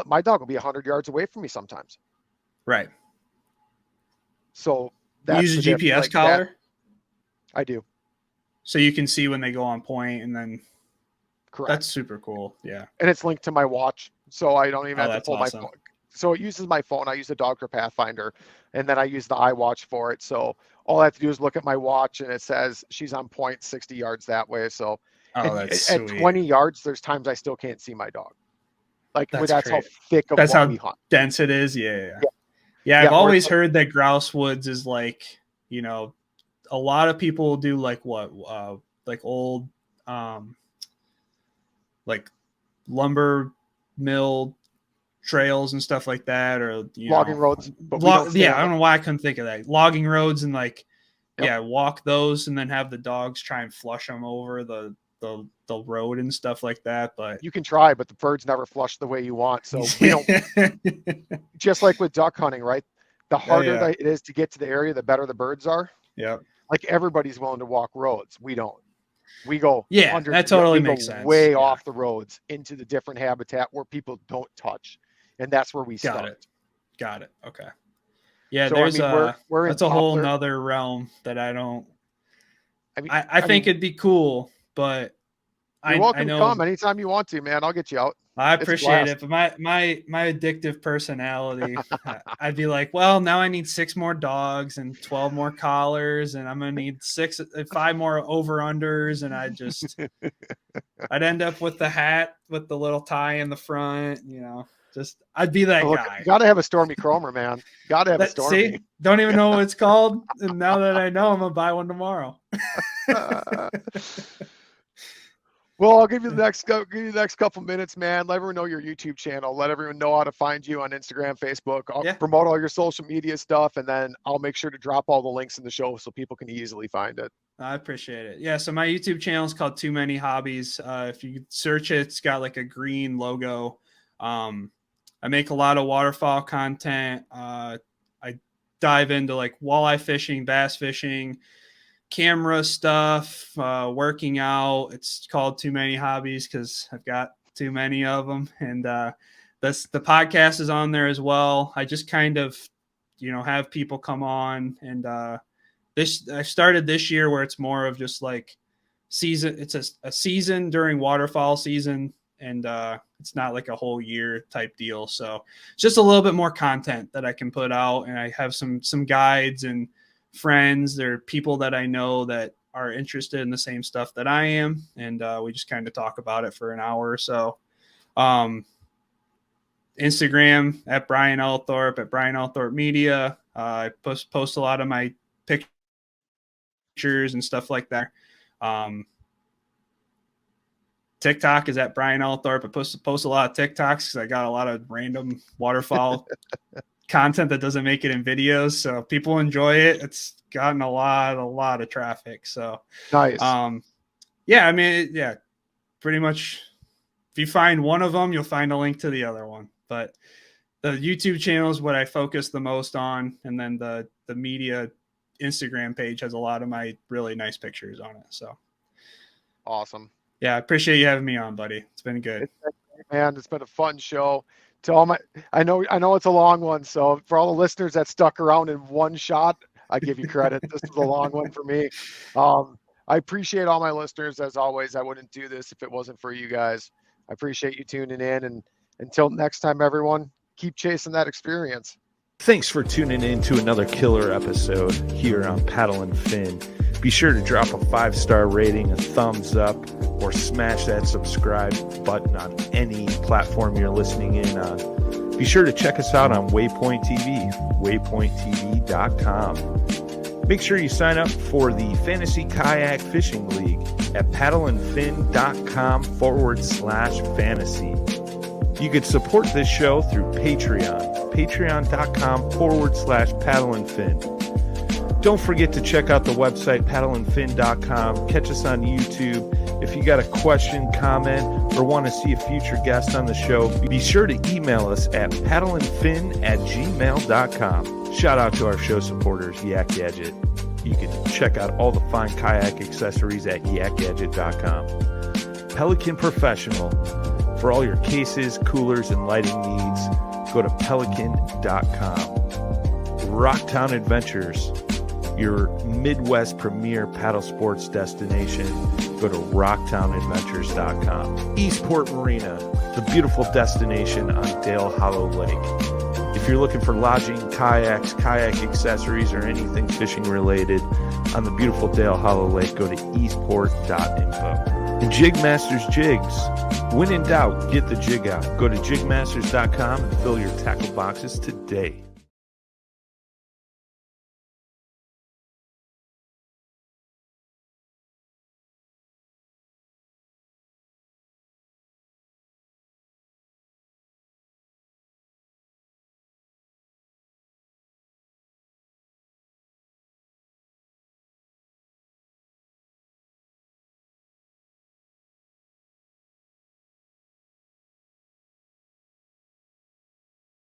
my dog will be 100 yards away from me sometimes. Right. So that's you use a GPS collar? I do. So you can see when they go on point and then. Correct. That's super cool. Yeah. And it's linked to my watch. So I don't even have to pull my phone. So it uses my phone. I use the Dogger Pathfinder and then I use the iWatch for it. So all I have to do is look at my watch and it says she's on point 60 yards that way. So at 20 yards, there's times I still can't see my dog. Like that's how thick of what we hunt. Dense it is. Yeah. I've always heard that grouse woods is like, you know, a lot of people do like like old, like lumber mill trails and stuff like that, or logging roads. But I don't know why I couldn't think of that. Logging roads and like, walk those and then have the dogs try and flush them over the road and stuff like that. But you can try, but the birds never flush the way you want. So we don't. Just like with duck hunting, right? The harder it is to get to the area, the better the birds are. Yeah. Like everybody's willing to walk roads. We don't. We go that totally makes sense. Way off the roads into the different habitat where people don't touch, and that's where we start. Got it. Okay. Yeah, so, that's a whole nother realm that I don't. I think it'd be cool, but you're welcome to come anytime you want to, man. I'll get you out. I appreciate it, but my addictive personality, I'd be like, well, now I need 6 more dogs and 12 more collars, and I'm gonna need 5 more over-unders, and I'd end up with the hat with the little tie in the front, you know. I'd be that guy. You gotta have a Stormy Cromer, man. Gotta have a Stormy. See, don't even know what it's called, and now that I know, I'm gonna buy one tomorrow. Well, I'll give you the next couple minutes, man. Let everyone know your YouTube channel. Let everyone know how to find you on Instagram, Facebook. I'll promote all your social media stuff, and then I'll make sure to drop all the links in the show so people can easily find it. I appreciate it. Yeah, so my YouTube channel is called Too Many Hobbies. If you search it, it's got like a green logo. I make a lot of waterfowl content. I dive into like walleye fishing, bass fishing, camera stuff, working out. It's called Too Many Hobbies because I've got too many of them. And the podcast is on there as well. I just kind of, have people come on, and I started this year where it's more of just like season. It's a season during waterfowl season, and it's not like a whole year type deal. So it's just a little bit more content that I can put out, and I have some guides and friends. There are people that I know that are interested in the same stuff that I am, and we just kind of talk about it for an hour or so. Instagram at Brian Ellithorpe, at Brian Ellithorpe Media. I post a lot of my pictures and stuff like that. TikTok is at Brian Ellithorpe. I post a lot of TikToks because I got a lot of random waterfowl content that doesn't make it in videos, so people enjoy it. It's gotten a lot of traffic. So nice. Pretty much. If you find one of them, you'll find a link to the other one. But the YouTube channel is what I focus the most on, and then the media Instagram page has a lot of my really nice pictures on it. So awesome. Yeah, I appreciate you having me on, buddy. It's been good. It's been a fun show. To all I know it's a long one, so for all the listeners that stuck around in one shot, I give you credit. This is a long one for me. I appreciate all my listeners. As always, I wouldn't do this if it wasn't for you guys. I appreciate you tuning in. And until next time, everyone, keep chasing that experience. Thanks for tuning in to another killer episode here on Paddle and Fin. Be sure to drop a 5-star rating, a thumbs up, or smash that subscribe button on any platform you're listening in on. Be sure to check us out on Waypoint TV, waypointtv.com. Make sure you sign up for the Fantasy Kayak Fishing League at paddleandfin.com/fantasy. You can support this show through Patreon, patreon.com/paddleandfin. Don't forget to check out the website, paddleandfin.com. Catch us on YouTube. If you got a question, comment, or want to see a future guest on the show, be sure to email us at paddleandfin@gmail.com. Shout out to our show supporters, Yak Gadget. You can check out all the fine kayak accessories at yakgadget.com. Pelican Professional. For all your cases, coolers, and lighting needs, go to pelican.com. Rocktown Adventures, your Midwest premier paddle sports destination. Go to rocktownadventures.com. Eastport Marina, the beautiful destination on Dale Hollow Lake. If you're looking for lodging, kayaks, kayak accessories, or anything fishing related on the beautiful Dale Hollow Lake, go to eastport.info. And Jigmasters Jigs. When in doubt, get the jig out. Go to jigmasters.com and fill your tackle boxes today.